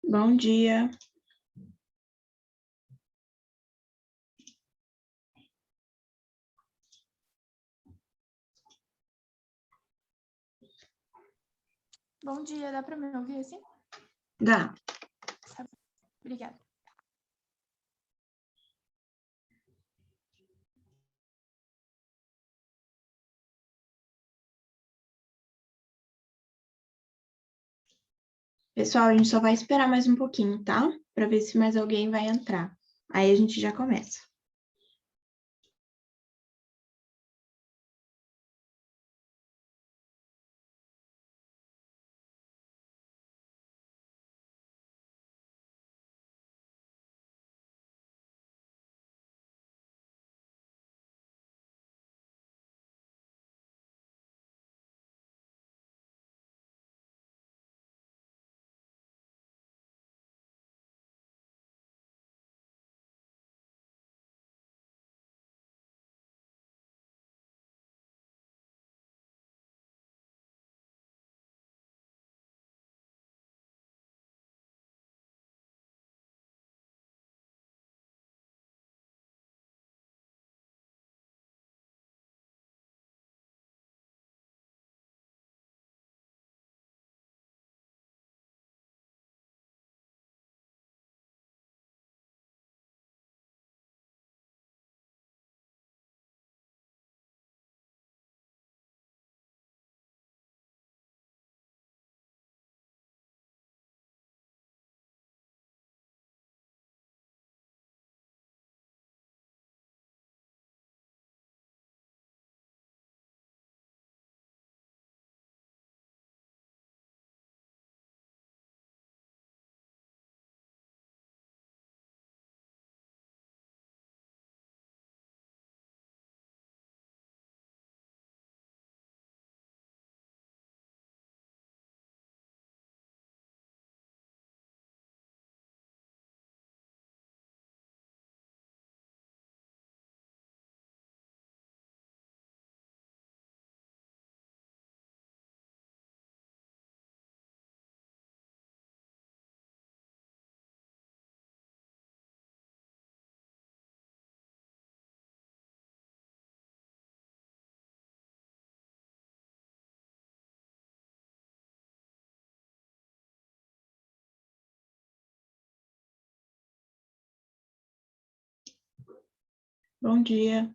Bom dia. Bom dia, dá para me ouvir assim? Dá. Obrigada. Pessoal, a gente só vai esperar mais um pouquinho, tá? Para ver se mais alguém vai entrar. Aí a gente já começa. Bom dia.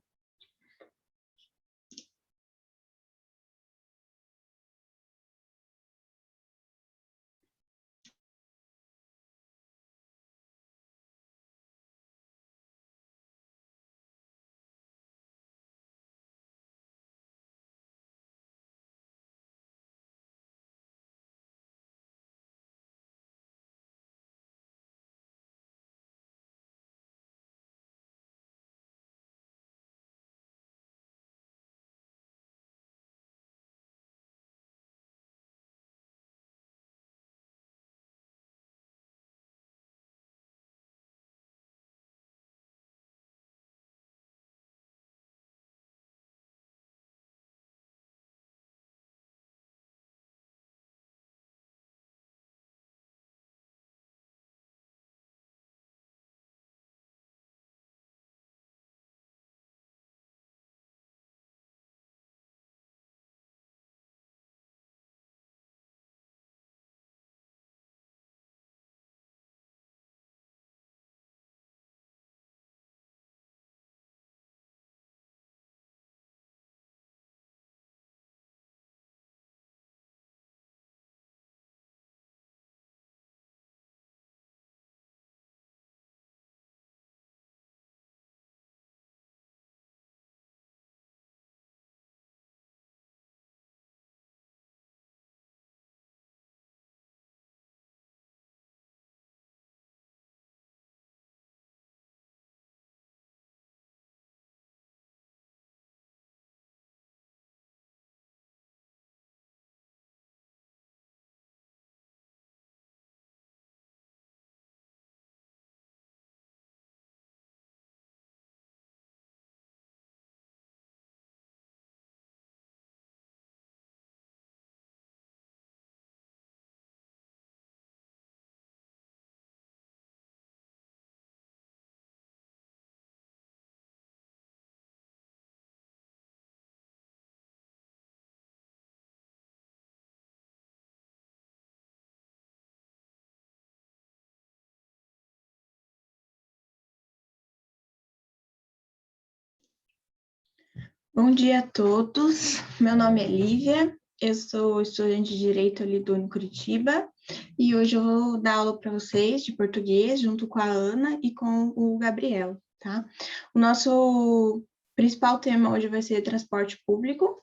Bom dia a todos, meu nome é Lívia, eu sou estudante de Direito ali do Curitiba e hoje eu vou dar aula para vocês de português junto com a Ana e com o Gabriel, tá? O nosso principal tema hoje vai ser transporte público,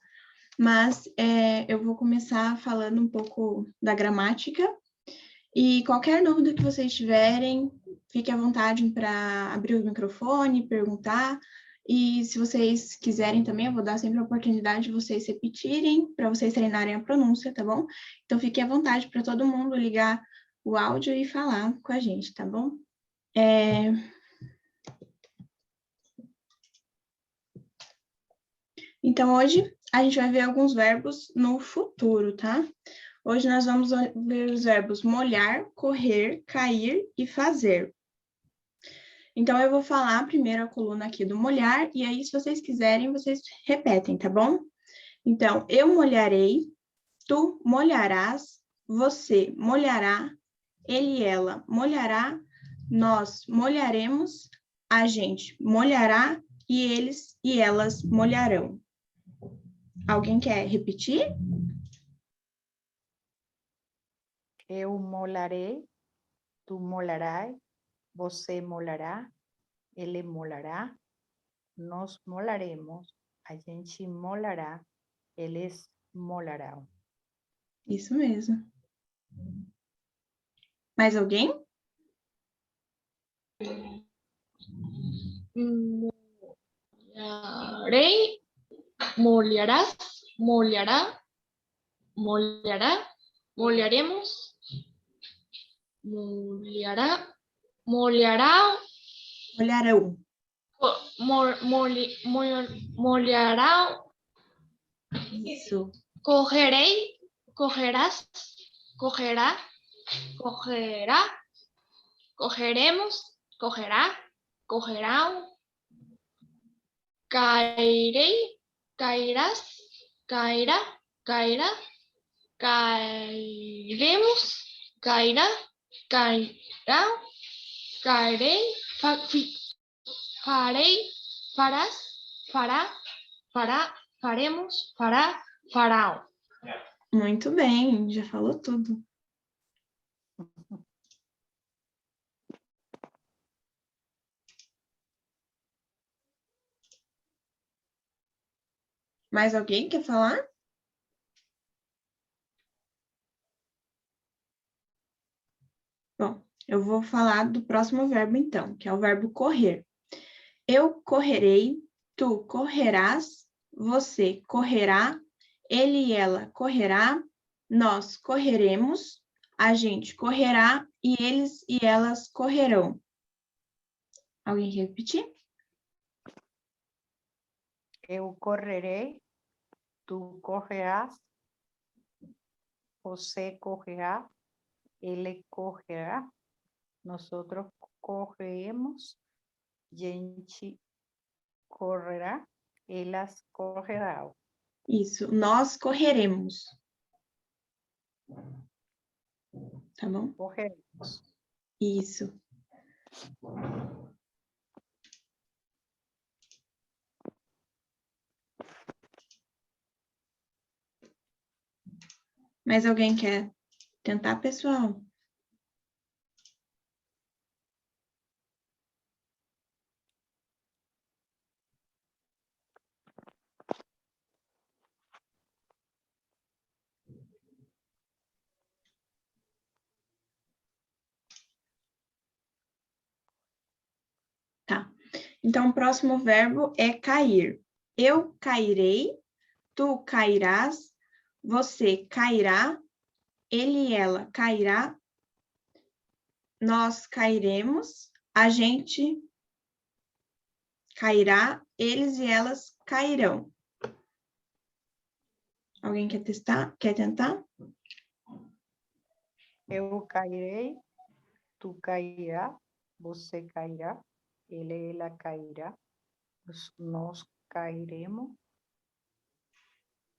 mas eu vou começar falando um pouco da gramática e qualquer dúvida que vocês tiverem, fique à vontade para abrir o microfone, perguntar. E se vocês quiserem também, eu vou dar sempre a oportunidade de vocês repetirem, para vocês treinarem a pronúncia, tá bom? Então, fique à vontade para todo mundo ligar o áudio e falar com a gente, tá bom? Então, hoje a gente vai ver alguns verbos no futuro, tá? Hoje nós vamos ver os verbos molhar, correr, cair e fazer. Então, eu vou falar primeiro a coluna aqui do molhar, e aí, se vocês quiserem, vocês repetem, tá bom? Então, eu molharei, tu molharás, você molhará, ele e ela molhará, nós molharemos, a gente molhará e eles e elas molharão. Alguém quer repetir? Eu molarei, tu molarás, você molará, ele molará, nós molaremos, a gente molará, eles molarão. Isso mesmo. Mais alguém? Molharei, molharás, molhará, molhará, molharemos, molhará, molhará, Molharão. molhará, Isso. correrei, correrás, correrá, correrá, correremos, correrá, correrão, cairei, cairás, cairá, cairá, cairemos, cairá, cairá, cairei, farei, farás, fará, fará, faremos, fará, farão. Muito bem, já falou tudo. Mais alguém quer falar? Bom, eu vou falar do próximo verbo, então, que é o verbo correr. Eu correrei, tu correrás, você correrá, ele e ela correrá, nós correremos, a gente correrá e eles e elas correrão. Alguém quer repetir? Eu correrei, tu correrás, você correrá, ele correrá, nosotros corremos, gente correrá, elas correrão. Isso, nós correremos. Tá bom? Correremos. Isso. Mais alguém quer tentar, pessoal? Tá. Então, o próximo verbo é cair. Eu cairei, tu cairás, você cairá, ele e ela cairá, nós cairemos, a gente cairá, eles e elas cairão. Alguém quer testar? Quer tentar? Eu cairei, tu cairá, você cairá, ele, ela cairá, nós cairemos,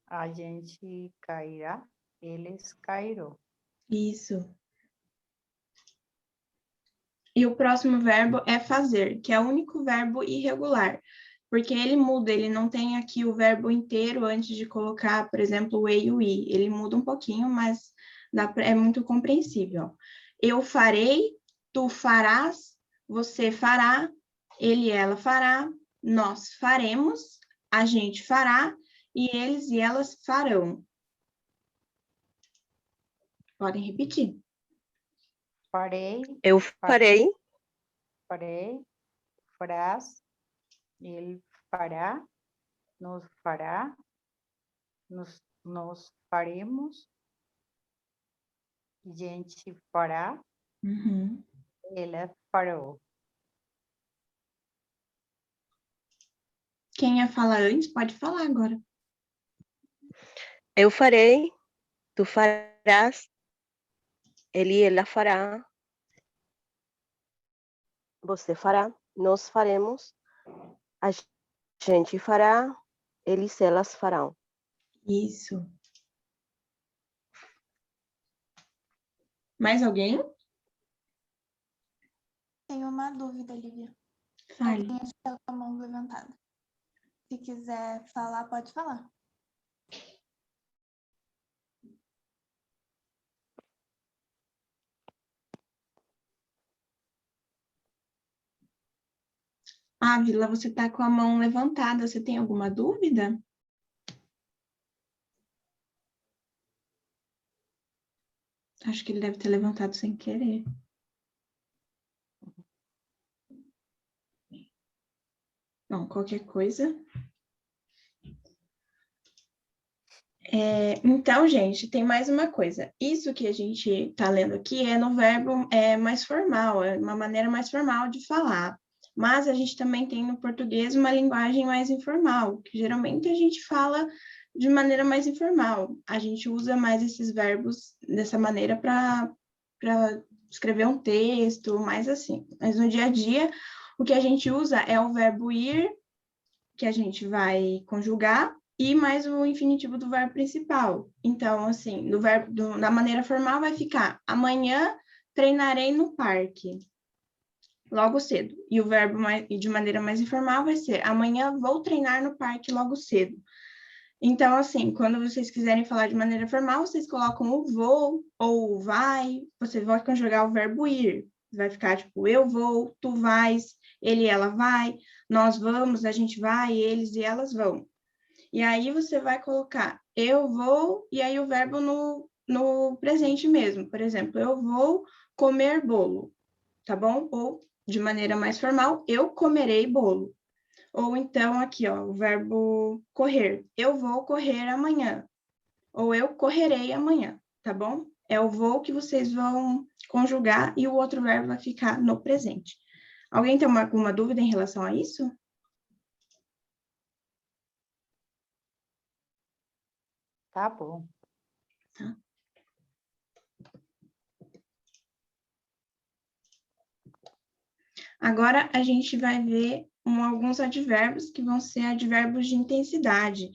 a gente cairá, eles cairão. Isso. E o próximo verbo é fazer, que é o único verbo irregular. porque ele muda, ele não tem aqui o verbo inteiro antes de colocar, por exemplo, o e e o i. Ele muda um pouquinho, mas é muito compreensível. Eu farei, tu farás, você fará, ele e ela fará, nós faremos, a gente fará, e eles e elas farão. Podem repetir. Farei, Eu farei, farei, farás, ele fará, nós faremos, gente fará, Uhum. ela fará. Quem ia falar antes, pode falar agora. eu farei, tu farás, ele e ela fará, você fará, nós faremos, a gente fará, eles e elas farão. Isso. Mais alguém? Tenho uma dúvida, Lívia. Fale. Alguém está com a mão levantada. Se quiser falar, pode falar. Ávila, você está com a mão levantada. Você tem alguma dúvida? Acho que ele deve ter levantado sem querer. Bom, qualquer coisa. Então, gente, tem mais uma coisa. Isso que a gente está lendo aqui é no verbo mais formal, é uma maneira mais formal de falar. Mas a gente também tem no português uma linguagem mais informal, que geralmente a gente fala de maneira mais informal. A gente usa mais esses verbos dessa maneira para escrever um texto, mais assim. Mas no dia a dia, o que a gente usa é o verbo ir, que a gente vai conjugar, e mais o infinitivo do verbo principal. Então, assim, na maneira formal vai ficar: amanhã treinarei no parque, logo cedo. E o verbo de maneira mais informal vai ser: amanhã vou treinar no parque logo cedo. Então, assim, quando vocês quiserem falar de maneira formal, vocês colocam o vou ou o vai, você vai conjugar o verbo ir. Vai ficar tipo: eu vou, tu vais, ele e ela vai, nós vamos, a gente vai, eles e elas vão. E aí você vai colocar eu vou, e aí o verbo no presente mesmo. Por exemplo, eu vou comer bolo, tá bom? Ou, de maneira mais formal, eu comerei bolo. Ou então, aqui, ó, o verbo correr. Eu vou correr amanhã. Ou eu correrei amanhã, tá bom? É o vou que vocês vão conjugar e o outro verbo vai ficar no presente. Alguém tem alguma dúvida em relação a isso? Tá bom. Tá. Agora, a gente vai ver alguns advérbios que vão ser advérbios de intensidade,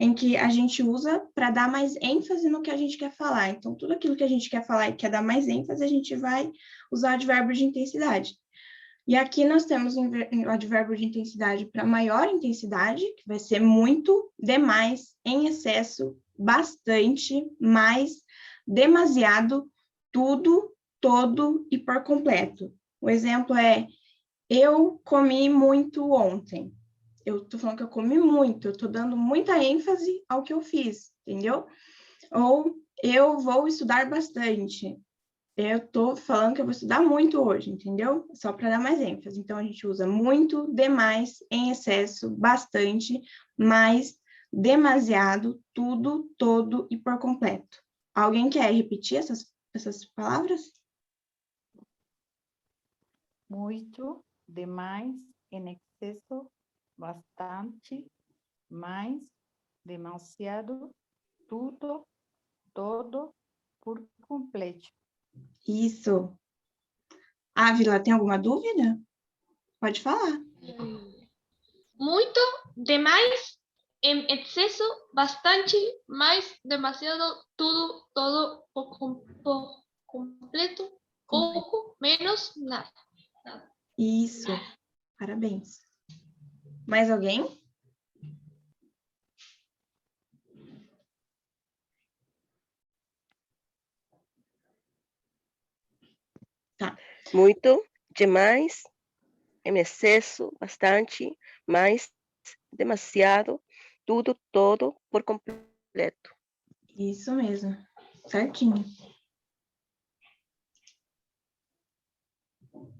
em que a gente usa para dar mais ênfase no que a gente quer falar. Então, tudo aquilo que a gente quer falar e quer dar mais ênfase, a gente vai usar advérbio de intensidade. E aqui nós temos um advérbio de intensidade para maior intensidade, que vai ser muito, demais, em excesso, bastante, mais, demasiado, tudo, todo e por completo. O exemplo é: eu comi muito ontem. Eu estou falando que eu comi muito, eu estou dando muita ênfase ao que eu fiz, entendeu? Ou eu vou estudar bastante. Eu estou falando que eu vou estudar muito hoje, entendeu? Só para dar mais ênfase. Então, a gente usa muito, demais, em excesso, bastante, mais, demasiado, tudo, todo e por completo. Alguém quer repetir essas palavras? Muito, demais, em excesso, bastante, mais, demasiado, tudo, todo, por completo. Isso. Ávila, tem alguma dúvida? Pode falar. Muito, demais, en exceso, bastante, mais, demasiado, tudo, todo, por completo, pouco, menos, nada. Isso. Parabéns. Mais alguém? Tá. Muito, demais, em excesso, bastante, mais, demasiado, tudo, todo, por completo. Isso mesmo. Certinho.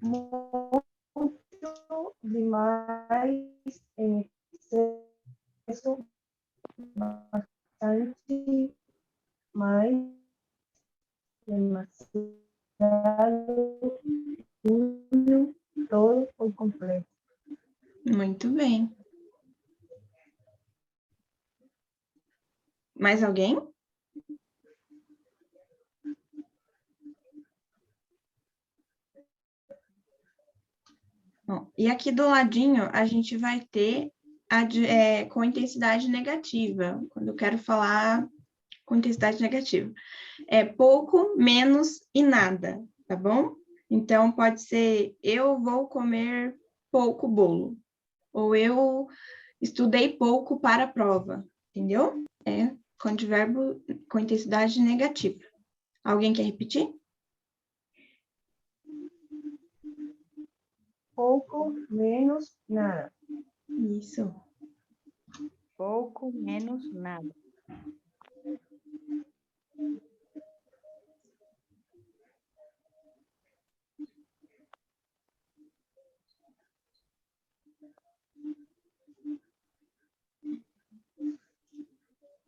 Muito demais, em excesso, bastante, mais, demasiado, tudo, todo por completo. Muito bem. Mais alguém? Bom, e aqui do ladinho a gente vai ter com intensidade negativa, quando eu quero falar com intensidade negativa. É pouco, menos e nada, tá bom? Então, pode ser eu vou comer pouco bolo, ou eu estudei pouco para a prova, entendeu? É com advérbio com intensidade negativa. Alguém quer repetir? Pouco, menos, nada. Isso. Pouco, menos, nada.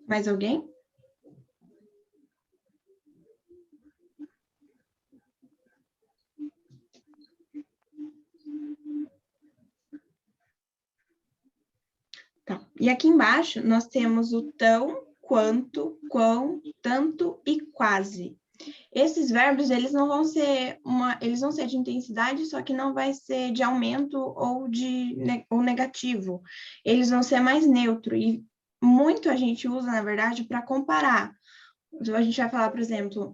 Mais alguém? Tá. E aqui embaixo nós temos o tão, quanto, quão, tanto e quase. Esses verbos, eles vão ser de intensidade, só que não vai ser de aumento ou negativo. Eles vão ser mais neutro e muito a gente usa, na verdade, para comparar. Então, a gente vai falar, por exemplo,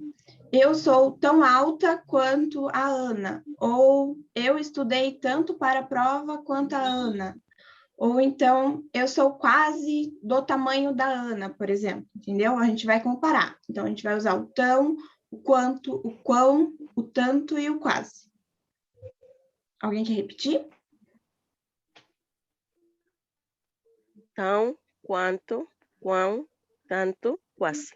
eu sou tão alta quanto a Ana, ou eu estudei tanto para a prova quanto a Ana. Ou então, eu sou quase do tamanho da Ana, por exemplo, entendeu? A gente vai comparar. Então, a gente vai usar o tão, o quanto, o quão, o tanto e o quase. Alguém quer repetir? Tão, quanto, quão, tanto, quase.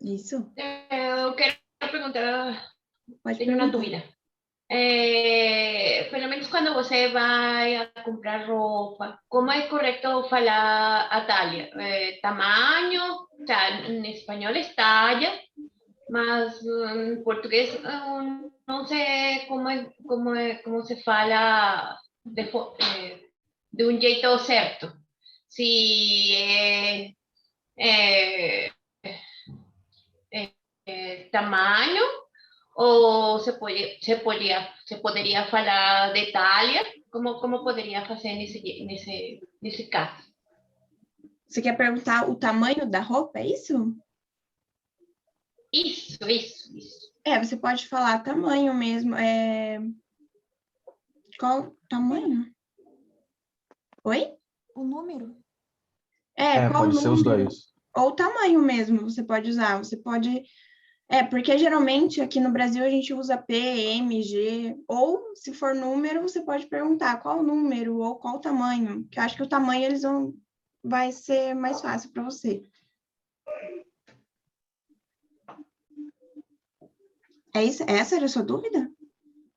Isso. Eu quero perguntar, Pode tenho uma perguntar. dúvida. Pelo menos quando você vai a comprar roupa, como é correto falar a talha? Tamanho, o sea, em espanhol é talha, mas em português não sei como se fala de um jeito certo. Se é, tamanho ou se poderia falar de talha, como poderia fazer nesse caso? Você quer perguntar o tamanho da roupa, é isso? Isso. Você pode falar tamanho mesmo. Qual tamanho? Oi? O número? Qual Pode ser os número? dois. Ou tamanho mesmo, você pode usar. Você pode. Porque geralmente aqui no Brasil a gente usa P, M, G, ou se for número, você pode perguntar qual número ou qual tamanho, que eu acho que o tamanho vai ser mais fácil para você. É isso? Essa era a sua dúvida?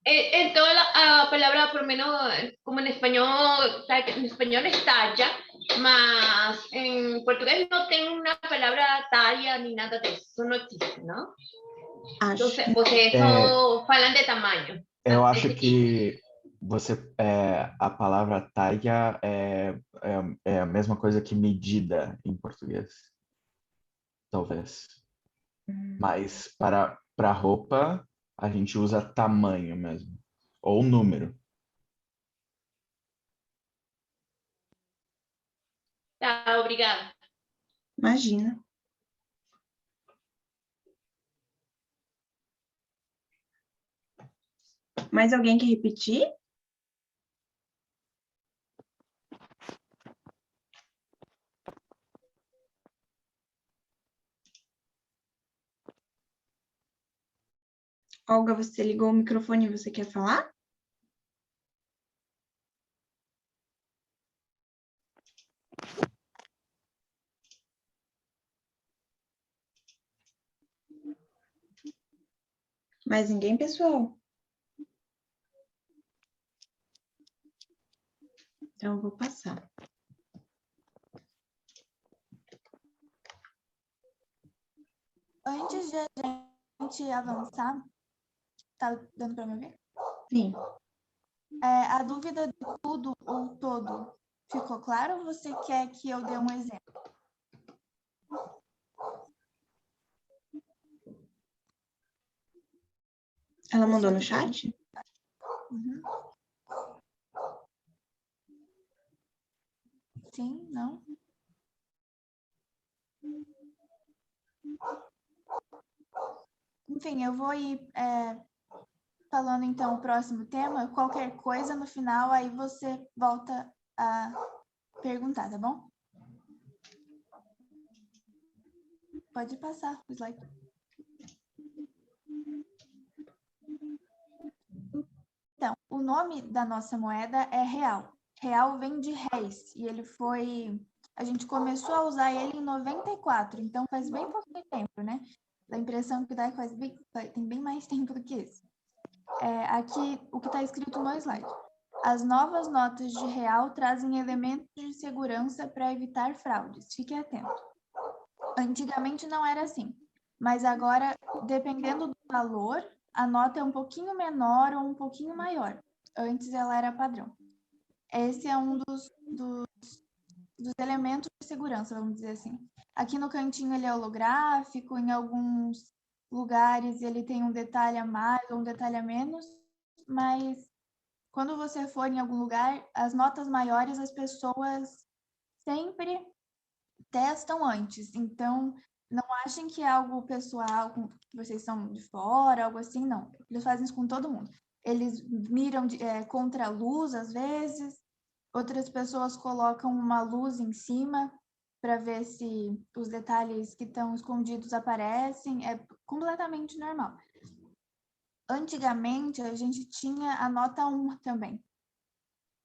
En toda la palabra, por lo menos como en español, en español es talla, mas en portugués no tengo una palabra talla ni nada de eso, no existe, ¿no? Acho. Entonces, vocês só falam de tamanho. Eu acho Esse que a palavra talha é a mesma coisa que medida em português. Talvez. Mas para roupa, a gente usa tamanho mesmo. Ou número. Tá, obrigada. Imagina. Mais alguém quer repetir? Olga, você ligou o microfone e você quer falar? Mais ninguém, pessoal? Então, eu vou passar. Antes de a gente avançar, tá dando para me ver? Sim. A dúvida de tudo ou todo ficou claro ou você quer que eu dê um exemplo? Ela mandou no chat? Uhum. Sim, não? Enfim, eu vou ir falando então o próximo tema. Qualquer coisa no final, aí você volta a perguntar, tá bom? Pode passar o slide. Então, o nome da nossa moeda é real. Real vem de réis e ele foi... A gente começou a usar ele em 94, então faz bem pouco tempo, né? Dá a impressão que dá tem bem mais tempo do que isso. Aqui, o que está escrito no slide. As novas notas de real trazem elementos de segurança para evitar fraudes. Fique atento. Antigamente não era assim, mas agora, dependendo do valor, a nota é um pouquinho menor ou um pouquinho maior. Antes ela era padrão. Esse é um dos elementos de segurança, vamos dizer assim. Aqui no cantinho ele é holográfico, em alguns lugares ele tem um detalhe a mais ou um detalhe a menos, mas quando você for em algum lugar, as notas maiores as pessoas sempre testam antes. Então, não achem que é algo pessoal, vocês são de fora, algo assim, não. Eles fazem isso com todo mundo. Eles miram contra a luz, às vezes. Outras pessoas colocam uma luz em cima para ver se os detalhes que estão escondidos aparecem. É completamente normal. Antigamente, a gente tinha a nota 1 também.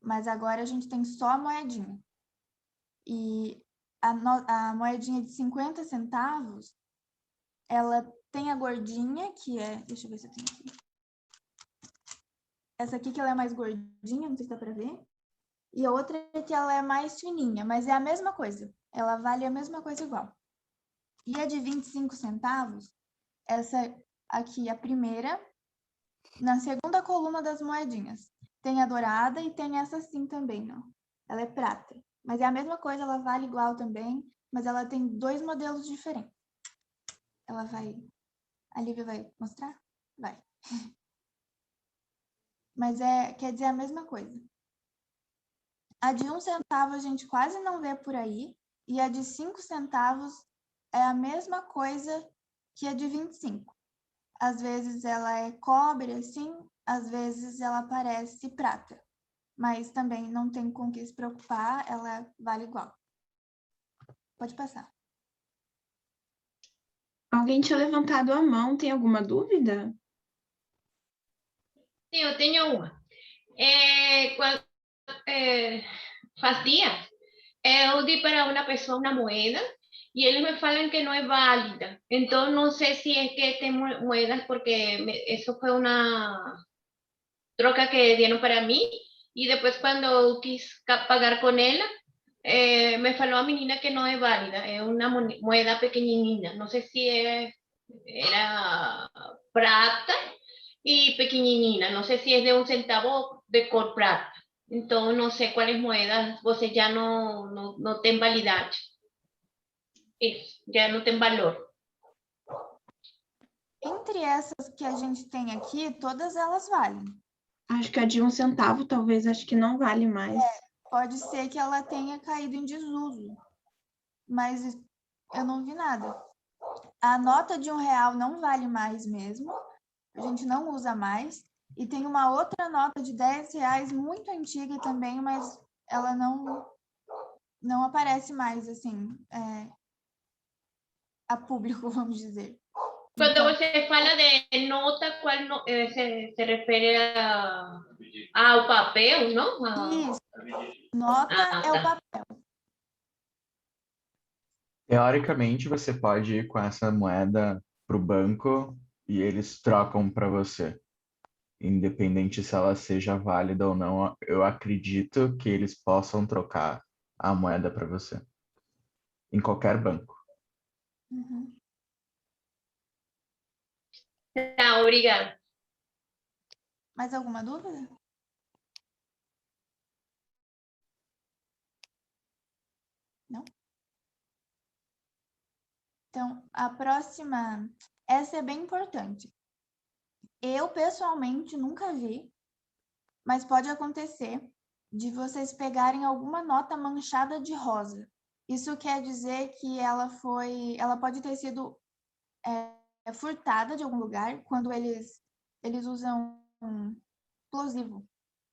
Mas agora a gente tem só a moedinha. E a moedinha de 50 centavos, ela tem a gordinha, que é... Deixa eu ver se eu tenho aqui. Essa aqui que ela é mais gordinha, não sei se dá para ver. E a outra é que ela é mais fininha, mas é a mesma coisa. Ela vale a mesma coisa igual. E a de 25 centavos, essa aqui é a primeira, na segunda coluna das moedinhas. Tem a dourada e tem essa assim também, ó. Ela é prata. Mas é a mesma coisa, ela vale igual também, mas ela tem 2 modelos diferentes. Ela vai... A Lívia vai mostrar? Vai. Mas quer dizer a mesma coisa. A de 1 centavo a gente quase não vê por aí, e a de 5 centavos é a mesma coisa que a de 25. Às vezes ela é cobre, assim, às vezes ela parece prata. Mas também não tem com o que se preocupar, ela vale igual. Pode passar. Alguém tinha levantado a mão, tem alguma dúvida? Sim, eu tenho uma. Faz dias, eu dei para uma pessoa uma moeda e eles me falam que não é válida. Então, não sei se é que tem moedas, porque isso foi uma troca que dieron para mí y después cuando quis pagar con ella, me falou a menina que no es válida, es una moneda pequeñina, no sé si era prata y pequeñina, no sé si es de 1 centavo de cor prata. Entonces no sé cuáles moedas você ya no tem validade. Isso, já não tem valor. Entre essas que a gente tem aqui, todas elas valem. Acho que a de 1 centavo, talvez, acho que não vale mais. Pode ser que ela tenha caído em desuso, mas eu não vi nada. A nota de R$1 não vale mais mesmo, a gente não usa mais. E tem uma outra nota de R$10 muito antiga também, mas ela não aparece mais, assim, a público, vamos dizer. Quando Então, você fala de nota, qual se refere ao papel, não? isso, nota é o Tá. papel. Teoricamente, você pode ir com essa moeda para o banco e eles trocam para você. Independente se ela seja válida ou não, eu acredito que eles possam trocar a moeda para você. Em qualquer banco. Uhum. Tá, obrigada. Mais alguma dúvida? Não? Então, a próxima, essa é bem importante. Eu, pessoalmente, nunca vi, mas pode acontecer de vocês pegarem alguma nota manchada de rosa. Isso quer dizer que ela pode ter sido furtada de algum lugar quando eles usam explosivo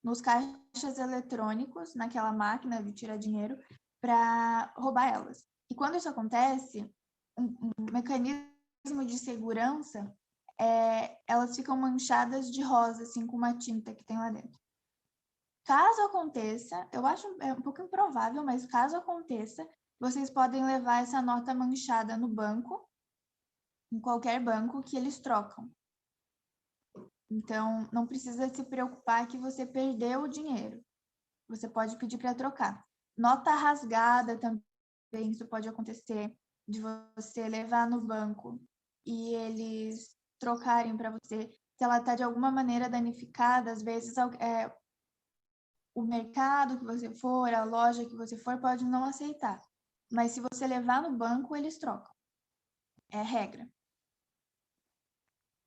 nos caixas eletrônicos, naquela máquina de tirar dinheiro, para roubar elas. E quando isso acontece, um mecanismo de segurança, elas ficam manchadas de rosa, assim, com uma tinta que tem lá dentro. Caso aconteça, eu acho um pouco improvável, mas caso aconteça, vocês podem levar essa nota manchada no banco, em qualquer banco, que eles trocam. Então, não precisa se preocupar que você perdeu o dinheiro. Você pode pedir para trocar. Nota rasgada também, isso pode acontecer, de você levar no banco e eles trocarem para você. Se ela está de alguma maneira danificada, às vezes o mercado que você for, a loja que você for, pode não aceitar. Mas se você levar no banco, eles trocam. É regra.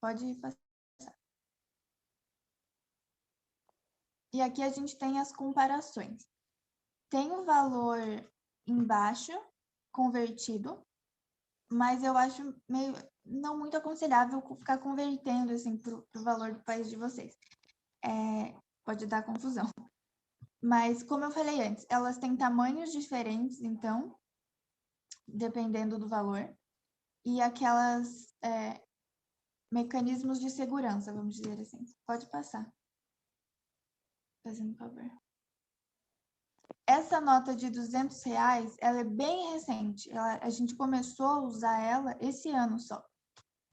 Pode passar. E aqui a gente tem as comparações. Tem o valor embaixo, convertido, mas eu acho meio não muito aconselhável ficar convertendo assim, para o valor do país de vocês. Pode dar confusão. Mas, como eu falei antes, elas têm tamanhos diferentes, então, dependendo do valor. E aquelas mecanismos de segurança, vamos dizer assim. Pode passar. Fazendo favor. Essa nota de R$200, ela é bem recente. A gente começou a usar ela esse ano só.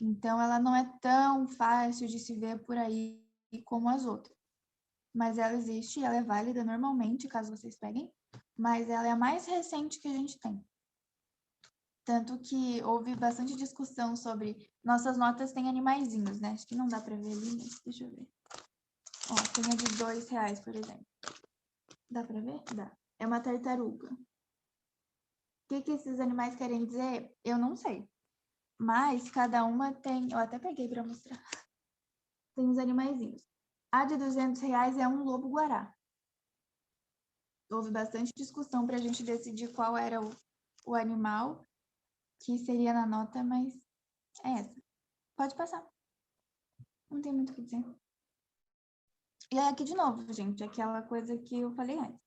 Então, ela não é tão fácil de se ver por aí como as outras. Mas ela existe, ela é válida normalmente, caso vocês peguem. Mas ela é a mais recente que a gente tem. Tanto que houve bastante discussão sobre... Nossas notas têm animaizinhos, né? Acho que não dá para ver ali, mas deixa eu ver. Ó, tem a de R$2, por exemplo. Dá para ver? Dá. É uma tartaruga. O que esses animais querem dizer? Eu não sei. Mas cada uma tem... Eu até peguei para mostrar. Tem os animaizinhos. A de R$200 é um lobo-guará. Houve bastante discussão para a gente decidir qual era o animal que seria na nota, mas é essa. Pode passar. Não tem muito o que dizer. E é aqui de novo, gente, aquela coisa que eu falei antes.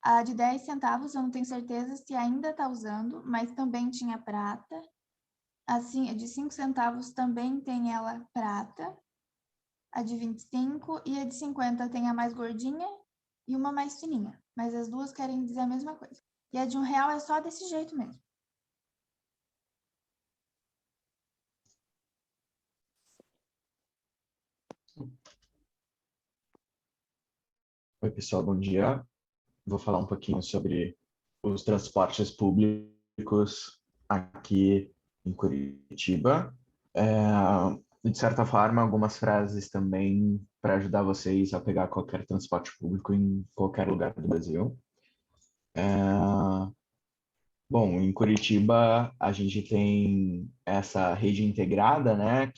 A de 10 centavos, eu não tenho certeza se ainda está usando, mas também tinha prata. Assim, a de 5 centavos também tem ela prata. A de 25 e a de 50 tem a mais gordinha e uma mais fininha. Mas as duas querem dizer a mesma coisa. E a de R$1 é só desse jeito mesmo. Oi, pessoal, bom dia. Vou falar um pouquinho sobre os transportes públicos aqui em Curitiba. De certa forma, algumas frases também para ajudar vocês a pegar qualquer transporte público em qualquer lugar do Brasil. Bom, em Curitiba a gente tem essa rede integrada, né,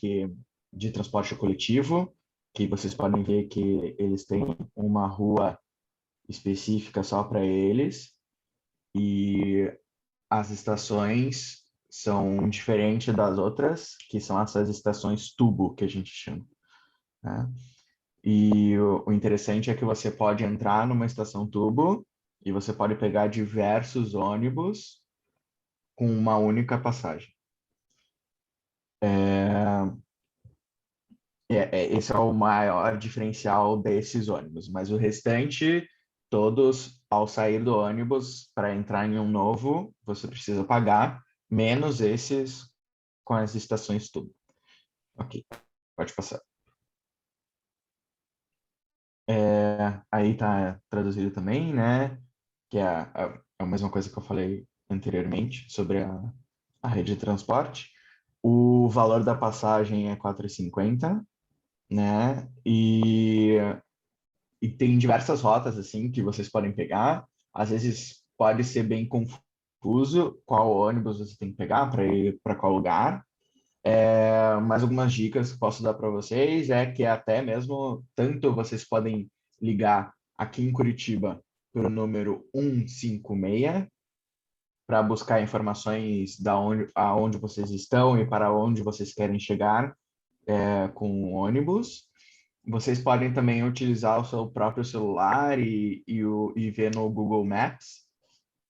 de transporte coletivo, que vocês podem ver que eles têm uma rua específica só para eles, e as estações são diferentes das outras, que são essas estações tubo que a gente chama, né? E o interessante é que você pode entrar numa estação tubo e você pode pegar diversos ônibus com uma única passagem. Esse é o maior diferencial desses ônibus, mas o restante, todos, ao sair do ônibus, para entrar em um novo, você precisa pagar, menos esses com as estações tudo. Ok, pode passar. Aí tá traduzido também, né? Que é a mesma coisa que eu falei anteriormente sobre a rede de transporte. O valor da passagem é 4,50, né? E tem diversas rotas assim que vocês podem pegar. Às vezes pode ser bem confuso qual ônibus você tem que pegar para ir para qual lugar. Mais algumas dicas que posso dar para vocês é que até mesmo tanto vocês podem ligar aqui em Curitiba para o número 156 para buscar informações da onde aonde vocês estão e para onde vocês querem chegar com o ônibus. Vocês podem também utilizar o seu próprio celular e ver no Google Maps,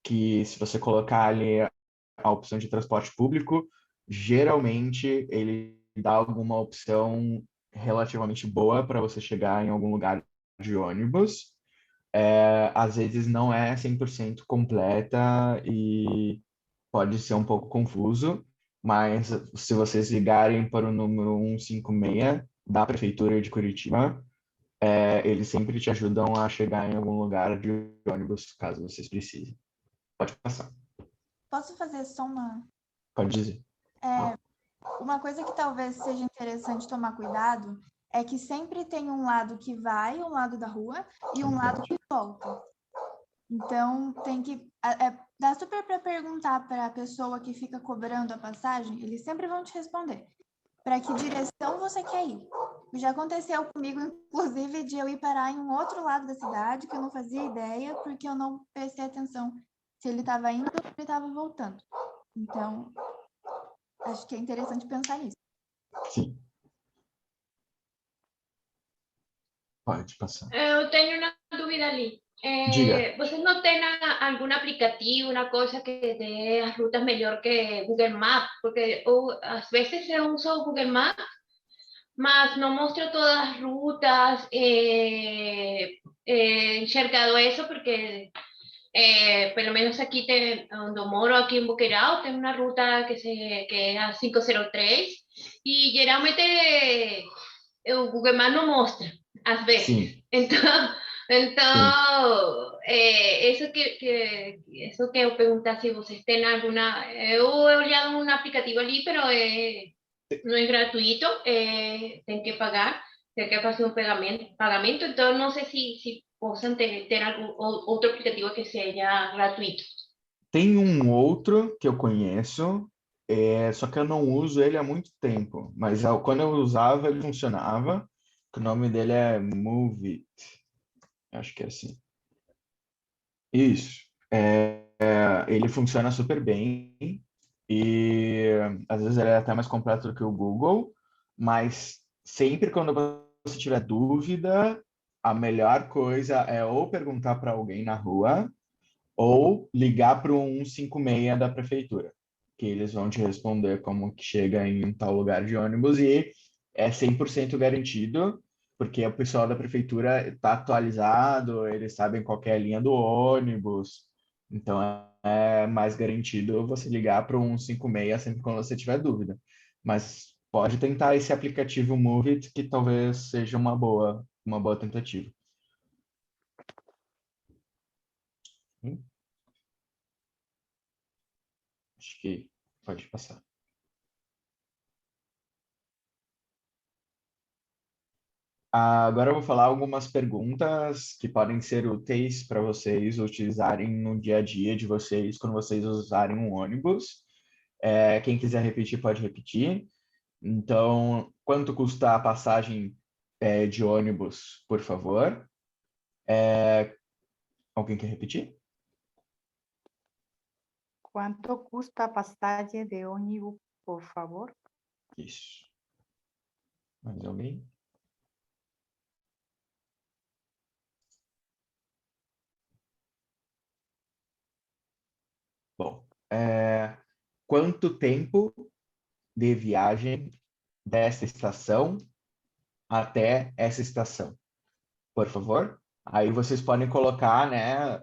que se você colocar ali a opção de transporte público, geralmente ele dá alguma opção relativamente boa para você chegar em algum lugar de ônibus. Às vezes não é 100% completa e pode ser um pouco confuso, mas se vocês ligarem para o número 156 da Prefeitura de Curitiba, eles sempre te ajudam a chegar em algum lugar de ônibus, caso vocês precisem. Pode passar. Posso fazer só Pode dizer. uma coisa que talvez seja interessante tomar cuidado é que sempre tem um lado que vai, um lado da rua, e um lado que volta. Então, tem que... dá super para perguntar para a pessoa que fica cobrando a passagem, eles sempre vão te responder. Para que direção você quer ir? Já aconteceu comigo, inclusive, de eu ir parar em um outro lado da cidade, que eu não fazia ideia, porque eu não prestei atenção se ele estava indo ou se ele estava voltando. Então, acho que é interessante pensar nisso. Sim. Pode passar. Eu tenho uma dúvida ali. Diga. ¿Vocês não têm algum aplicativo, uma coisa que dê as rutas melhor que Google Maps? Porque às vezes eu uso o Google Maps, mas não mostra todas as rutas. Enxergado isso porque pelo menos aqui onde eu moro, aqui em Boqueirão, tem uma ruta que é a 503 e geralmente o Google Maps não mostra, às vezes. Sim. Então isso que eu perguntar se vocês têm alguma... Eu he olhado um aplicativo ali, pero não é gratuito, tem que pagar, tem que fazer um pagamento, então não sei se possam ter algum outro aplicativo que seja gratuito. Tem um outro que eu conheço, só que eu não uso ele há muito tempo. Mas quando eu usava, ele funcionava. O nome dele é Move It. Acho que é assim. Isso. Ele funciona super bem e às vezes ele é até mais completo do que o Google, mas sempre quando você tiver dúvida, a melhor coisa é ou perguntar para alguém na rua ou ligar para o 156 da prefeitura, que eles vão te responder como que chega em um tal lugar de ônibus e é 100% garantido, porque o pessoal da prefeitura está atualizado, eles sabem qual que é a linha do ônibus, então é mais garantido você ligar para o 156 sempre quando você tiver dúvida. Mas pode tentar esse aplicativo Move It, que talvez seja uma boa tentativa. Acho que pode passar. Agora eu vou falar algumas perguntas que podem ser úteis para vocês utilizarem no dia a dia de vocês quando vocês usarem um ônibus. Quem quiser repetir, pode repetir. Então, quanto custa a passagem de ônibus, por favor? Alguém quer repetir? Quanto custa a passagem de ônibus, por favor? Isso. Mais alguém? Bom, quanto tempo de viagem desta estação até essa estação, por favor. Aí vocês podem colocar, né,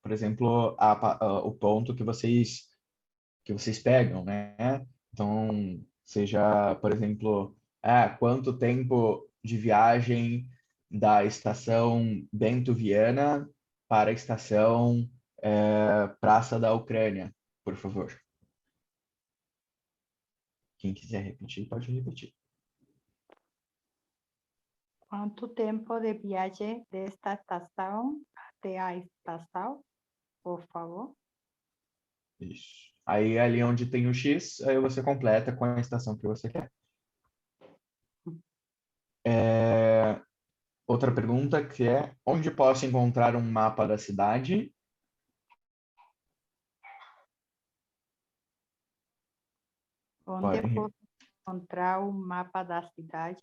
por exemplo, o ponto que vocês pegam, né? Então, seja, por exemplo, quanto tempo de viagem da estação Bento Viana para a estação Praça da Ucrânia, por favor. Quem quiser repetir, pode repetir. Quanto tempo de viagem desta estação até a estação, por favor? Isso. Aí, ali onde tem o X, aí você completa com a estação que você quer. Outra pergunta que é, onde posso encontrar um mapa da cidade? Onde Podem posso encontrar o mapa da cidade?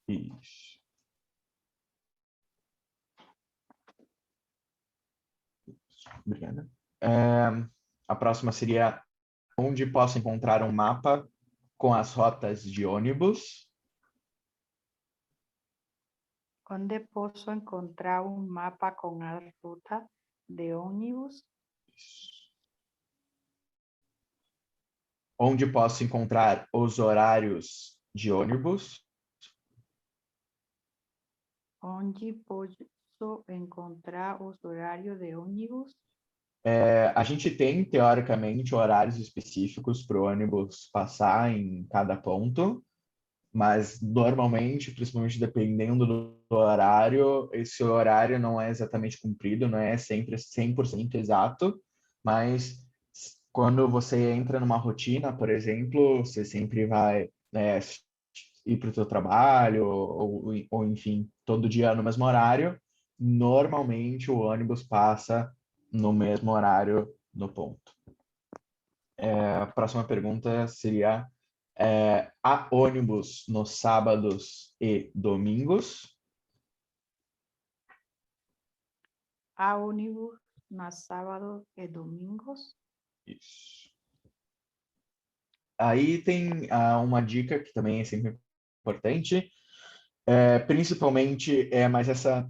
Isso. Obrigada. A próxima seria onde posso encontrar um mapa com as rotas de ônibus? Onde posso encontrar um mapa com a ruta de ônibus? Onde posso encontrar os horários de ônibus? Onde posso encontrar os horários de ônibus? A gente tem, teoricamente, horários específicos para o ônibus passar em cada ponto, mas normalmente, principalmente dependendo do horário, esse horário não é exatamente cumprido, não é sempre 100% exato, mas quando você entra numa rotina, por exemplo, você sempre vai, né, ir para o seu trabalho, ou enfim, todo dia no mesmo horário, normalmente o ônibus passa no mesmo horário no ponto. A próxima pergunta seria, há ônibus nos sábados e domingos? Há ônibus nos sábados e domingos? Isso. Aí tem uma dica que também é sempre importante, principalmente, mas essa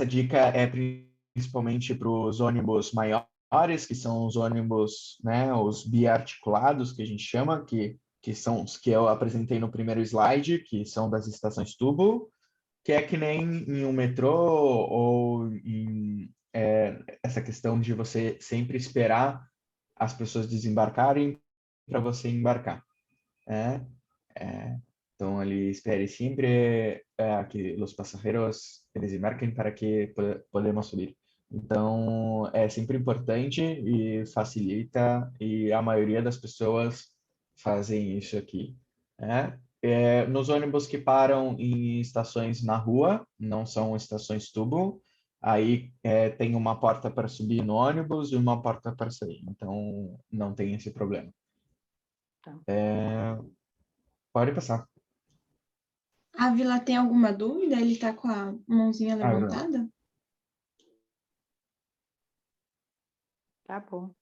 dica é principalmente para os ônibus maiores, que são os ônibus, né, os biarticulados, que a gente chama, que são os que eu apresentei no primeiro slide, que são das estações tubo, que é que nem em um metrô ou em essa questão de você sempre esperar as pessoas desembarcarem para você embarcar. Então, ele espere sempre que os passageiros desembarquem para que podemos subir. Então, é sempre importante e facilita, e a maioria das pessoas fazem isso aqui. Nos ônibus que param em estações na rua, não são estações tubo, aí tem uma porta para subir no ônibus e uma porta para sair. Então, não tem esse problema. Tá. Pode passar. Ávila tem alguma dúvida? Ele está com a mãozinha Ávila. levantada? Tá bom.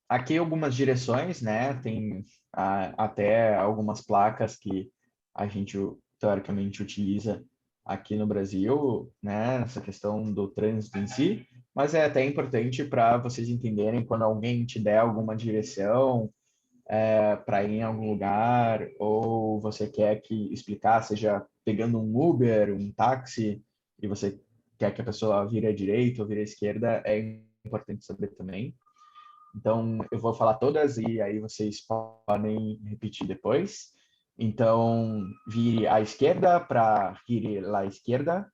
Aqui algumas direções, né? Tem até algumas placas que a gente teoricamente utiliza aqui no Brasil, né? Essa questão do trânsito em si, mas é até importante para vocês entenderem quando alguém te der alguma direção para ir em algum lugar, ou você quer que explicar, seja pegando um Uber, um táxi, e você quer que a pessoa vire à direita ou vire à esquerda, é importante saber também. Então, eu vou falar todas e aí vocês podem repetir depois. Então, vire à esquerda para gire à esquerda,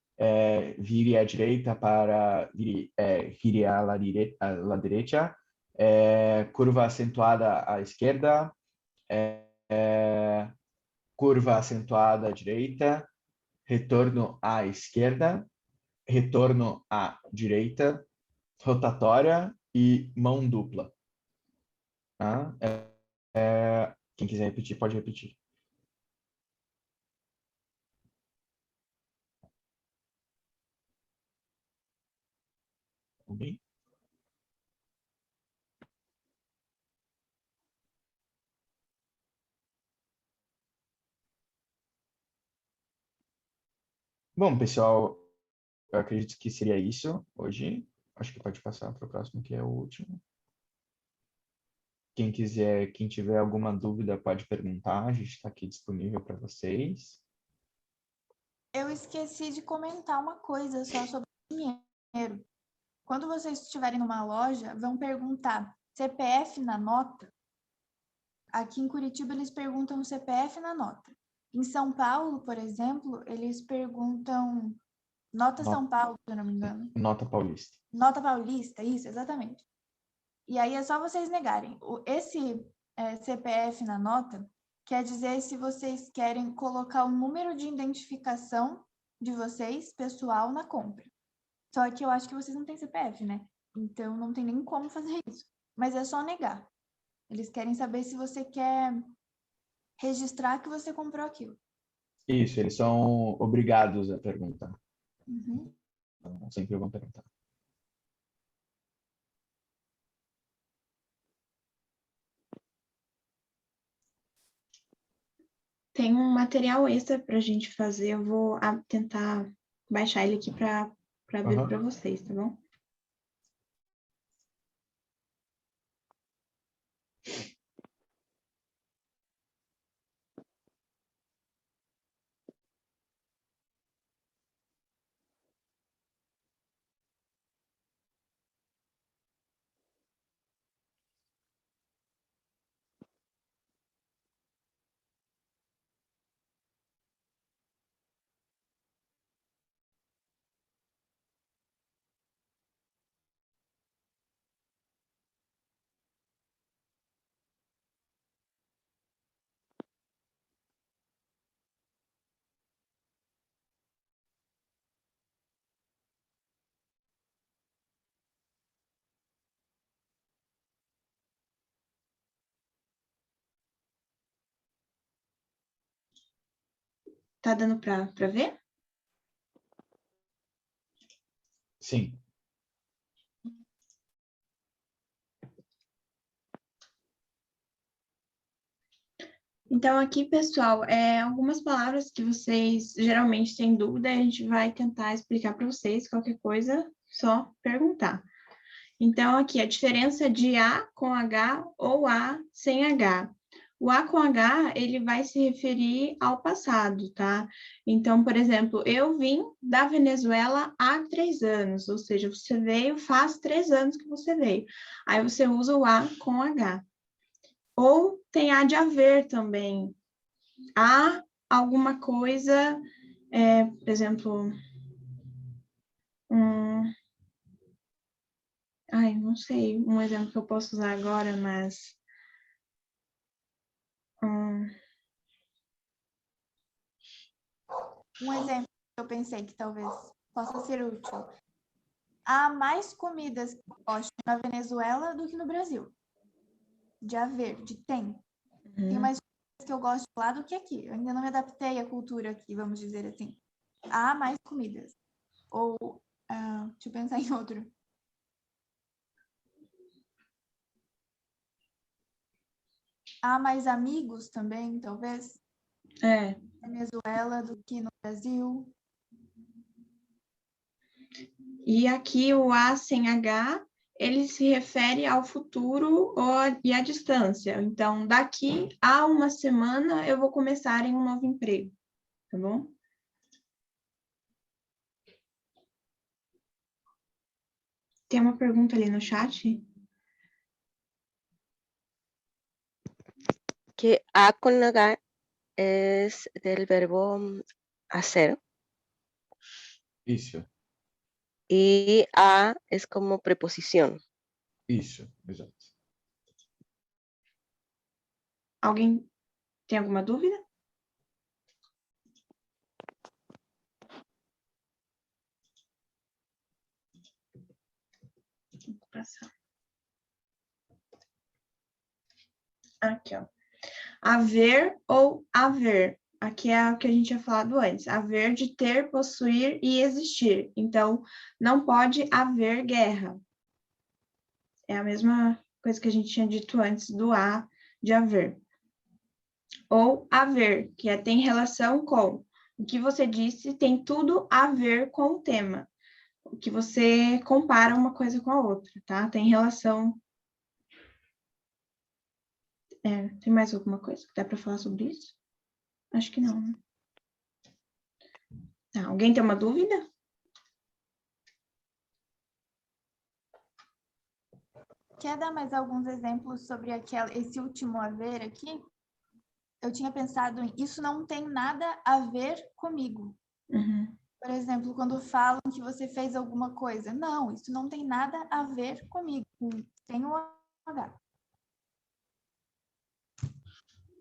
vire à direita para gire à la derecha, curva acentuada à esquerda, curva acentuada à direita, retorno à esquerda, retorno à direita, rotatória e mão dupla. Tá? Quem quiser repetir, pode repetir. Bom, pessoal, eu acredito que seria isso hoje. Acho que pode passar para o próximo, que é o último. Quem quiser, quem tiver alguma dúvida, pode perguntar. A gente está aqui disponível para vocês. Eu esqueci de comentar uma coisa só sobre dinheiro. Quando vocês estiverem numa loja, vão perguntar CPF na nota. Aqui em Curitiba, eles perguntam CPF na nota. Em São Paulo, por exemplo, eles perguntam nota São Paulo, se eu não me engano. Nota paulista. Nota paulista, isso, exatamente. E aí é só vocês negarem. Esse CPF na nota quer dizer se vocês querem colocar o número de identificação de vocês, pessoal, na compra. Só que eu acho que vocês não têm CPF, né? Então não tem nem como fazer isso. Mas é só negar. Eles querem saber se você quer registrar que você comprou aquilo. Isso, eles são obrigados a perguntar. Uhum. Então, sempre vão perguntar. Tem um material extra para a gente fazer. Eu vou tentar baixar ele aqui para abrir para vocês, tá bom? Tá dando para ver? Sim. Então, aqui, pessoal, algumas palavras que vocês geralmente têm dúvida, a gente vai tentar explicar para vocês. Qualquer coisa, só perguntar. Então, aqui, a diferença de A com H ou A sem H. O A com H, ele vai se referir ao passado, tá? Então, por exemplo, eu vim da Venezuela há 3 anos, ou seja, você veio faz 3 anos que você veio. Aí você usa o A com H. Ou tem A de haver também. Há alguma coisa, por exemplo, não sei um exemplo que eu posso usar agora, mas Um exemplo que eu pensei que talvez possa ser útil. Há mais comidas que eu gosto na Venezuela do que no Brasil. De haver, de tem. Tem mais coisas que eu gosto lá do que aqui. Eu ainda não me adaptei à cultura aqui, vamos dizer assim. Há mais comidas. Ou, deixa eu pensar em outro. Há mais amigos também, talvez. Na Venezuela do que no Brasil. E aqui o A sem H, ele se refere ao futuro e à distância. Então, daqui a uma semana eu vou começar em um novo emprego, tá bom? Tem uma pergunta ali no chat? Que A con H es del verbo hacer. Isso. Y A es como preposición. Isso, exato. Alguém tem alguma dúvida? Vou passar. Aqui, ó. Haver ou haver. Aqui é o que a gente tinha falado antes. Haver de ter, possuir e existir. Então, não pode haver guerra. É a mesma coisa que a gente tinha dito antes do A de haver. Ou haver, que tem relação com. O que você disse tem tudo a ver com o tema. O que você compara uma coisa com a outra, tá? Tem relação. Tem mais alguma coisa que dá para falar sobre isso? Acho que não, né? Tá, alguém tem uma dúvida? Quer dar mais alguns exemplos sobre esse último haver aqui? Eu tinha pensado em isso não tem nada a ver comigo. Uhum. Por exemplo, quando falam que você fez alguma coisa. Não, isso não tem nada a ver comigo. Tem o H.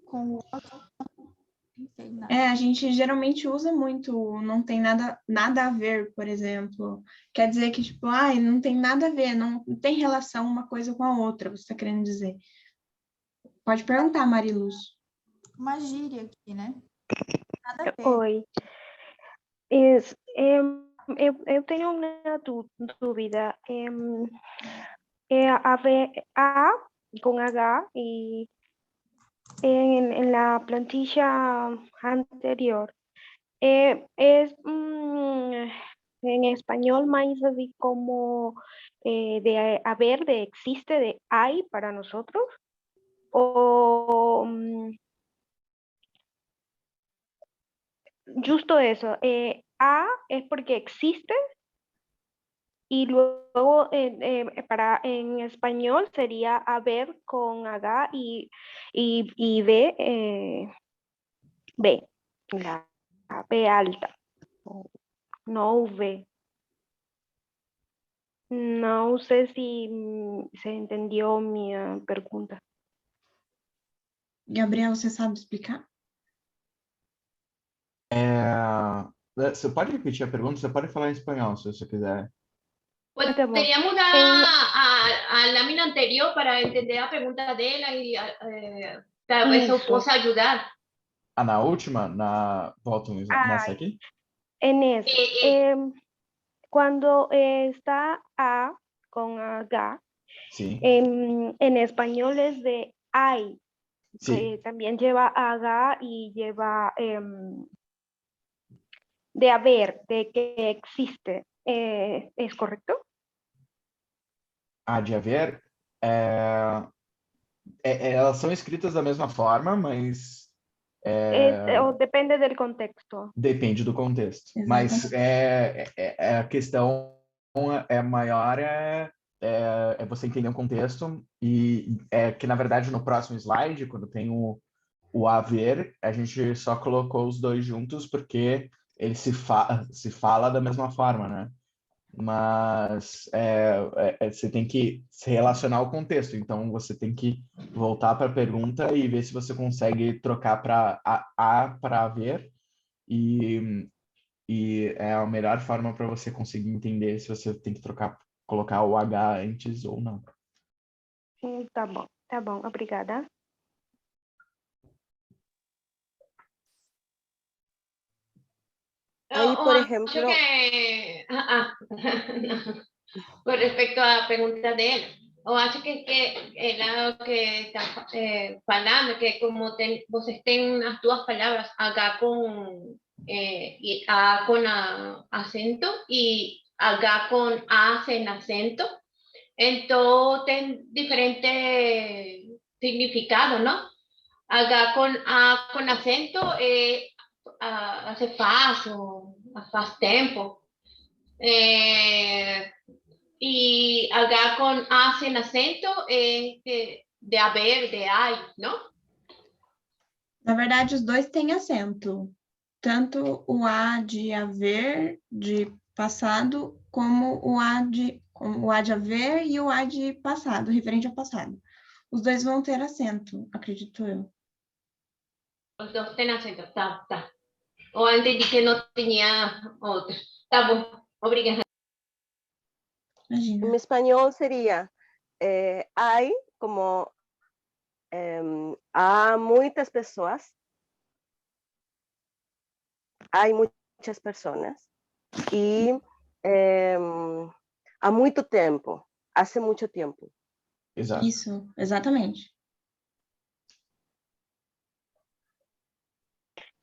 Com o outro, não sei nada. A gente geralmente usa muito, não tem nada a ver, por exemplo. Quer dizer que, tipo, não tem nada a ver, não tem relação uma coisa com a outra, você está querendo dizer. Pode perguntar, Mariluz. Uma gíria aqui, né? Nada a ver. Oi. Eu tenho uma dúvida. A con H y en la plantilla anterior es en español más así como de haber, de existe, de hay para nosotros, o justo eso, A es porque existe y luego en español sería haber con H y B, B, la B alta, no V. No sé si se entendió mi pregunta. Gabriel, você sabe explicar? Você pode repetir a pergunta? Você pode falar em espanhol, se você quiser. Pues Tá bom. teníamos a lámina anterior para entender a pregunta dela y tal vez eu Isso. possa ayudar. Na última? Volta nessa aqui? En ese. Cuando está A con H, Sim. en español es de hay. Sim. También lleva H y lleva de haber, de que existe. ¿Es correcto? De haver. Elas são escritas da mesma forma, mas O depende del contexto. depende do contexto. Exatamente. Mas a questão maior é você entender o contexto e que, na verdade, no próximo slide, quando tem o haver, a gente só colocou os dois juntos porque ele se fala da mesma forma, né? Mas você tem que se relacionar ao contexto. Então, você tem que voltar para a pergunta e ver se você consegue trocar para A para haver. E é a melhor forma para você conseguir entender se você tem que colocar o H antes ou não. Tá bom, obrigada. Ahí, por ejemplo, con respecto à pergunta dela, eu acho que ela que está falando que como vocês têm as duas palavras H com e A com acento e H com A sem acento, então tem diferente significado, não? H con A con acento hace faz tempo. Y H con A sin acento es de haber, de hay, ¿no? Na verdade, os dois têm acento. Tanto o A de haver, de passado, como o A de haver e o A de passado, referente ao passado. Os dois vão ter acento, acredito eu. Los dos tienen acento, tá. O entendí que no tenía otro. Tá bom, obrigada. Imagina. en español sería hay como há muitas pessoas, hay muchas personas y há muito tempo, hace mucho tiempo. Exato. Isso, exatamente.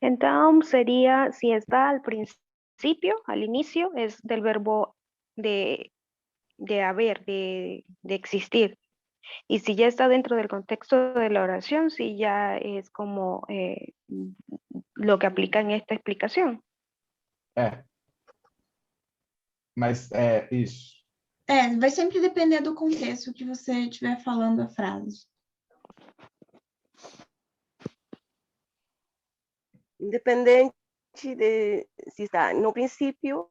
Entonces sería, si está al principio, al inicio, es del verbo de haber, de existir. Y si ya está dentro del contexto de la oración, sí ya es como lo que aplica en esta explicación. Mas isso. Vai sempre depender do contexto que você estiver falando a frase. Independente de si está no princípio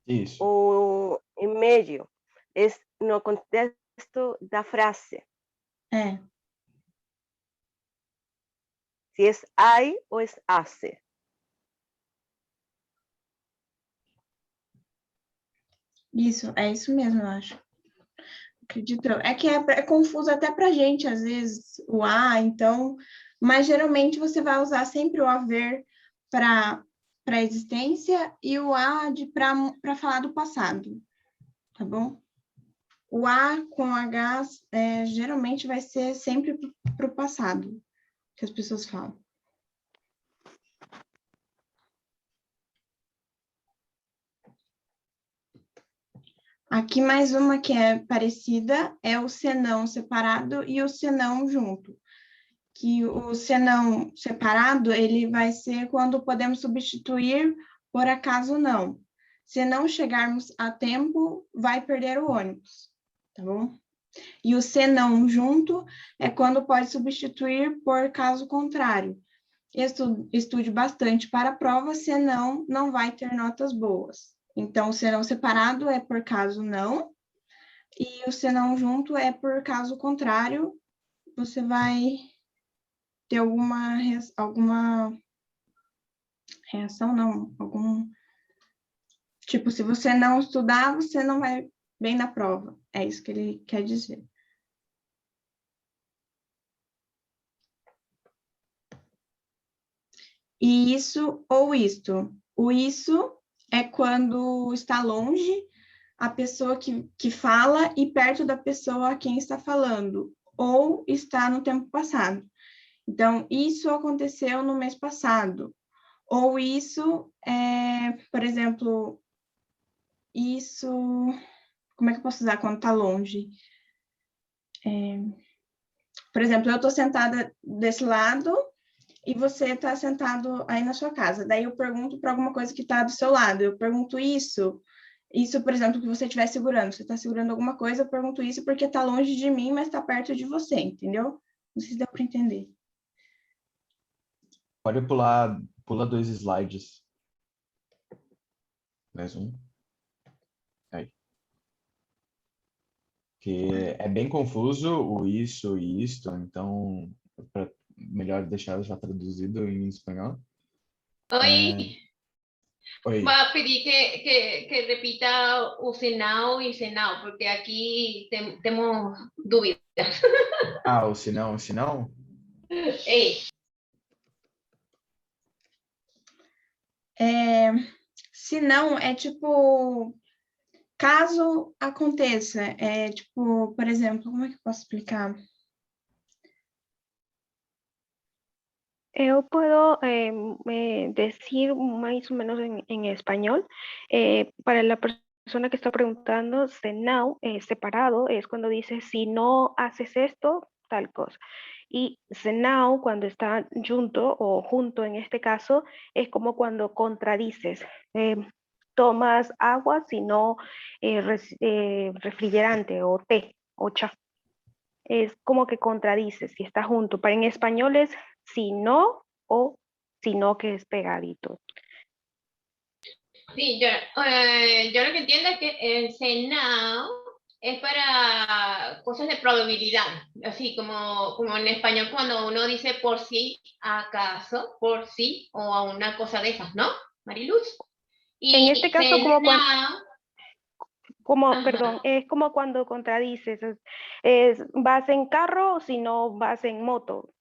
Isso. ou em meio, é no contexto da frase. Se é hay ou é hace. Isso, é isso mesmo, eu acho. Acredito eu. É que é confuso até pra gente, às vezes, o a, então, mas geralmente você vai usar sempre o haver para a existência e o a para falar do passado, tá bom? O a com h geralmente vai ser sempre para o passado, que as pessoas falam. Aqui mais uma que é parecida é o senão separado e o senão junto. Que o senão separado, ele vai ser quando podemos substituir por acaso não. Se não chegarmos a tempo, vai perder o ônibus, tá bom? E o senão junto é quando pode substituir por caso contrário. Estude bastante para a prova, senão não vai ter notas boas. Então, o senão separado é por caso não, e o senão junto é por caso contrário. Você vai ter alguma reação, não, tipo, se você não estudar, você não vai bem na prova. É isso que ele quer dizer. E isso ou isto. O isso é quando está longe a pessoa que fala e perto da pessoa a quem está falando, ou está no tempo passado. Então, isso aconteceu no mês passado. Ou isso, por exemplo, isso... Como é que eu posso usar quando está longe? Por exemplo, eu estou sentada desse lado e você está sentado aí na sua casa. Daí eu pergunto para alguma coisa que está do seu lado. Eu pergunto isso, por exemplo, que você estiver segurando. Você está segurando alguma coisa, eu pergunto isso porque está longe de mim, mas está perto de você, entendeu? Não sei se deu para entender. Pode pula 2 slides. Mais um. Aí. Que é bem confuso o isso e isto, então melhor deixar já traduzido em espanhol. Oi. Oi. Va a pedir que repita o senao y senao, porque aquí tenemos dudas. O senão? Se não, é tipo, caso aconteça, tipo, por exemplo, como é que eu posso explicar? Yo puedo decir más o menos en español, para la persona que está preguntando, senao, separado, es cuando dice, si no haces esto, tal cosa. Y senao, cuando está junto o junto en este caso, es como cuando contradices. Tomas agua, sino refrigerante o té o cha. Es como que contradices si está junto. Pero en español es si no o si no, que es pegadito. Sí, yo lo que entiendo es que el senao es para cosas de probabilidad, así como en español cuando uno dice por sí, acaso, por sí, o a una cosa de esas, ¿no, Mariluz? Y en este caso, perdón, es como cuando contradices, vas en carro o si no vas en moto,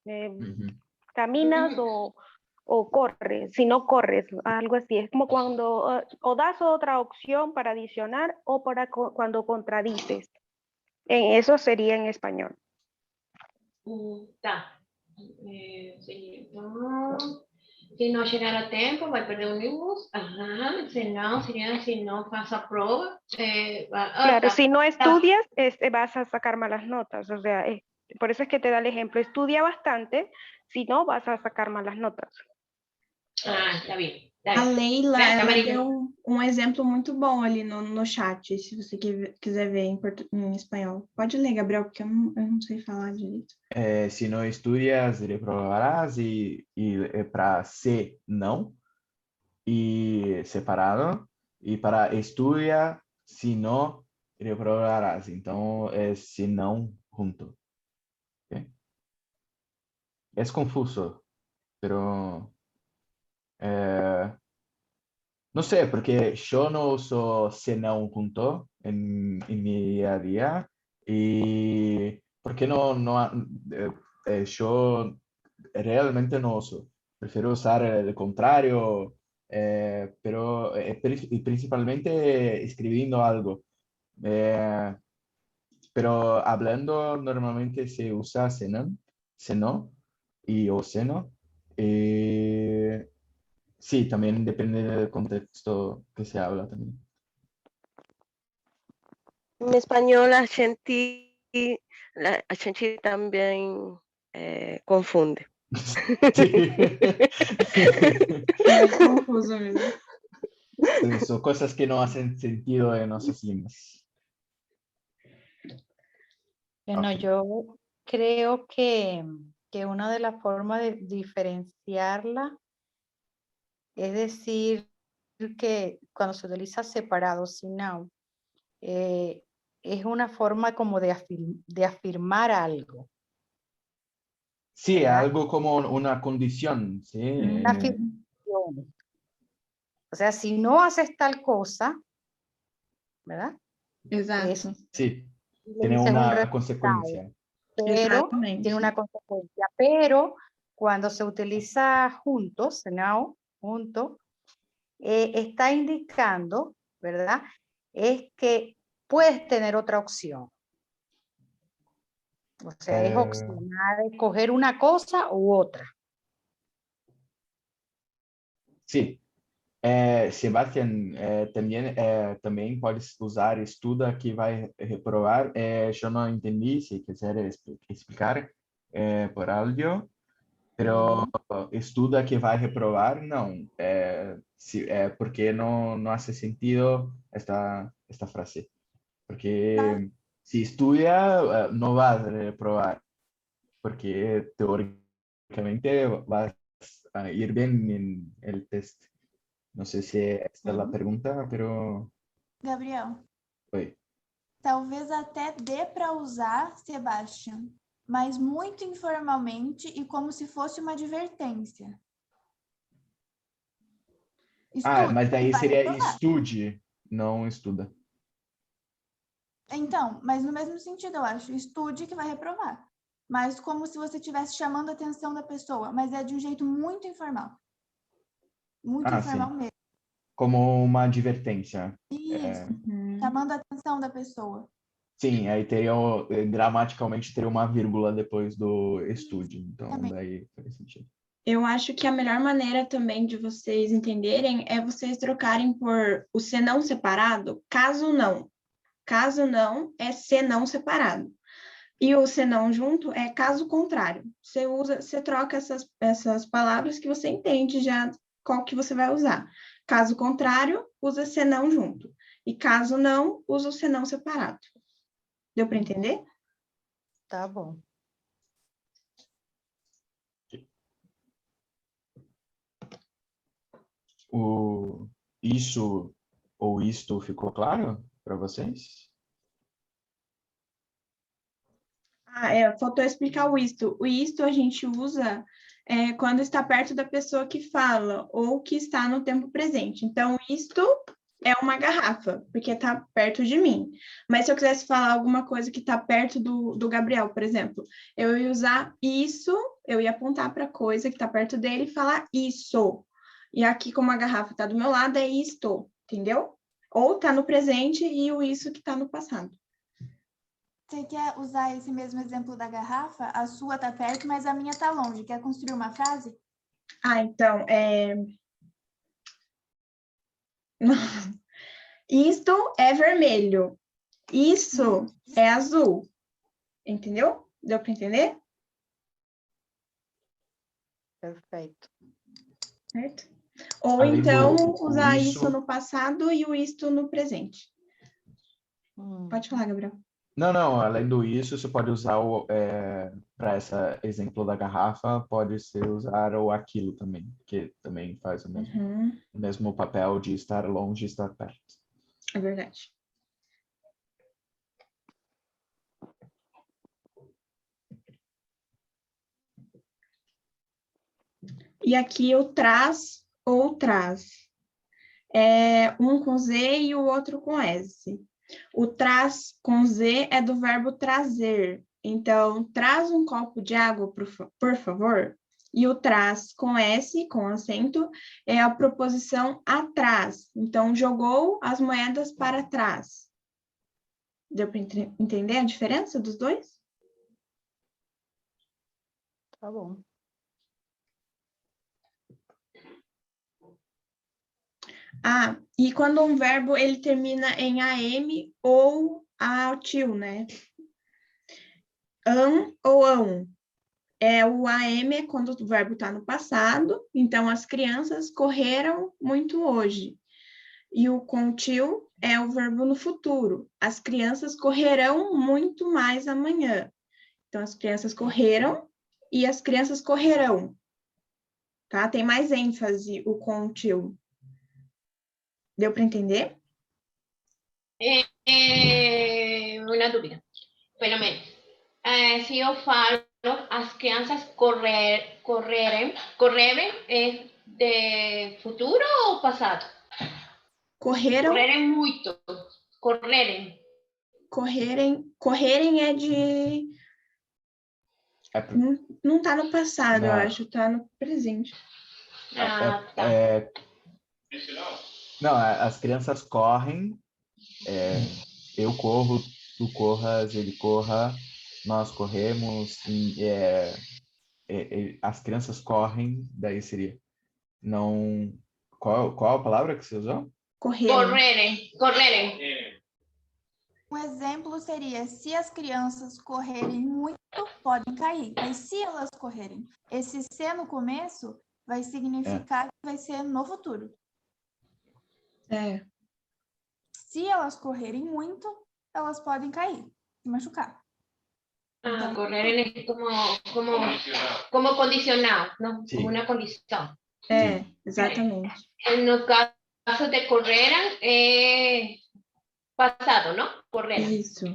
caminas o corres, si no corres, algo así, es como cuando o das otra opción para adicionar o para cuando contradices, eso sería en español. Se não chegar a tempo, vai perder o ônibus. Ajá. Se não faz a prova, Claro, si no estudias, vas a sacar malas notas. O sea, por eso es que te da el ejemplo. Estudia bastante, si no, vas a sacar malas notas. Está bem. A Leila, Vai, ela Maria. deu um exemplo muito bom ali no chat, se você quiser ver em espanhol. Pode ler, Gabriel, porque eu não sei falar direito. Si no estudias, reprobarás para C, não. Y separado. Y para estudia, si no, reprobarás. Entonces, es si no, junto. ¿Okay? Es confuso, pero no sé, porque yo no uso si no junto en mi día a día. Y porque yo realmente no uso. Prefiero usar el contrario, y principalmente escribiendo algo. Pero hablando normalmente se usa seno y o seno. Sí, también depende del contexto que se habla también. En español a gente también confunde. Sí. É confuso mesmo. Son cosas que no hacen sentido en nuestras lenguas. Bueno, Ok. yo creo que una de las formas de diferenciarla es decir que cuando se utiliza separado, sin now, es una forma como de afirmar algo. Sí, ¿verdad? algo como una condición, ¿sí? Una afirmación. O sea, si no haces tal cosa, ¿verdad? Exato. Sí, Le tiene dices un una resultado, consecuencia. pero Exatamente. tiene una consecuencia. Pero cuando se utiliza juntos, now, junto, está indicando, ¿verdad? Es que puedes tener otra opción. O sea, es opcional escoger una cosa u otra. Sí. Sebastián, también puedes usar estuda que va a reprobar. Yo no entendí, si quiser explicar por audio, pero estuda que va a reprobar, no. Porque no hace sentido esta frase. Porque si estudia, no va a reprobar, porque teóricamente vas a ir bien en el test. No sé si esta es la pregunta, pero... Gabriel, Oi. talvez até dê para usar, Sebastian, mas muito informalmente e como se fosse uma advertência. Estuda, Mas daí vai seria reprovar. estude, não estuda. Então, mas no mesmo sentido, eu acho. Estude que vai reprovar. Mas como se você estivesse chamando a atenção da pessoa, mas é de um jeito muito informal. Muito informal Sim. mesmo. Como uma advertência. Isso, chamando a atenção da pessoa. Sim, aí gramaticalmente teria uma vírgula depois do estude. Então, Também. daí faz sentido. Eu acho que a melhor maneira também de vocês entenderem é vocês trocarem por o senão separado, caso não. Caso não é senão separado. E o senão junto é caso contrário. Você troca essas palavras que você entende já qual que você vai usar. Caso contrário, usa senão junto. E caso não, usa o senão separado. Deu para entender? Tá bom. Isso ou isto ficou claro para vocês? Faltou explicar o isto. O isto a gente usa quando está perto da pessoa que fala ou que está no tempo presente. Então, isto é uma garrafa, porque está perto de mim. Mas se eu quisesse falar alguma coisa que está perto do Gabriel, por exemplo, eu ia usar isso, eu ia apontar para a coisa que está perto dele e falar isso. E aqui, como a garrafa está do meu lado, é isto, entendeu? Ou está no presente e o isso que está no passado. Você quer usar esse mesmo exemplo da garrafa? A sua tá perto, mas a minha tá longe. Quer construir uma frase? Então, isto é vermelho. Isso é azul. Entendeu? Deu para entender? Perfeito. Certo? Ou Além então, do usar isso- isso no passado e o isto no presente. Hum, Pode falar, Gabriel. Não, além do isso, você pode usar para esse exemplo da garrafa, pode ser usar o aquilo também, que também faz o mesmo papel de estar longe e estar perto. É verdade. E aqui o traz ou traz. Um com Z e o outro com S. O traz com Z é do verbo trazer. Então, traz um copo de água, por favor. E o traz com S, com acento, é a proposição atrás. Então, jogou as moedas para trás. Deu para entender a diferença dos dois? tá bom. E quando um verbo ele termina em AM ou ATIL, né? Ou ão. O AM é quando o verbo está no passado, então as crianças correram muito hoje. E o contil é o verbo no futuro. As crianças correrão muito mais amanhã. Então, as crianças correram e as crianças correrão. Tá? Tem mais ênfase o contil. Deu para entender? Uma dúvida, pelo menos. Se eu falo as crianças correrem é de futuro ou passado? Correram. Correrem muito. Correrem. Correrem é de... Não está no passado, eu acho, está no presente. Não, as crianças correm, eu corro, tu corras, ele corra, nós corremos, as crianças correm, daí seria. Não. Qual a palavra que você usou? Correrem. Correrem. Um exemplo seria, se as crianças correrem muito, podem cair. Mas se elas correrem, esse se no começo vai significar que vai ser no futuro. Se elas correrem muito, elas podem cair, se machucar. Então, Correrem é como condicional, não? Sim. Como uma condição. Exatamente. No caso de correram, é passado, não? Correram. Isso.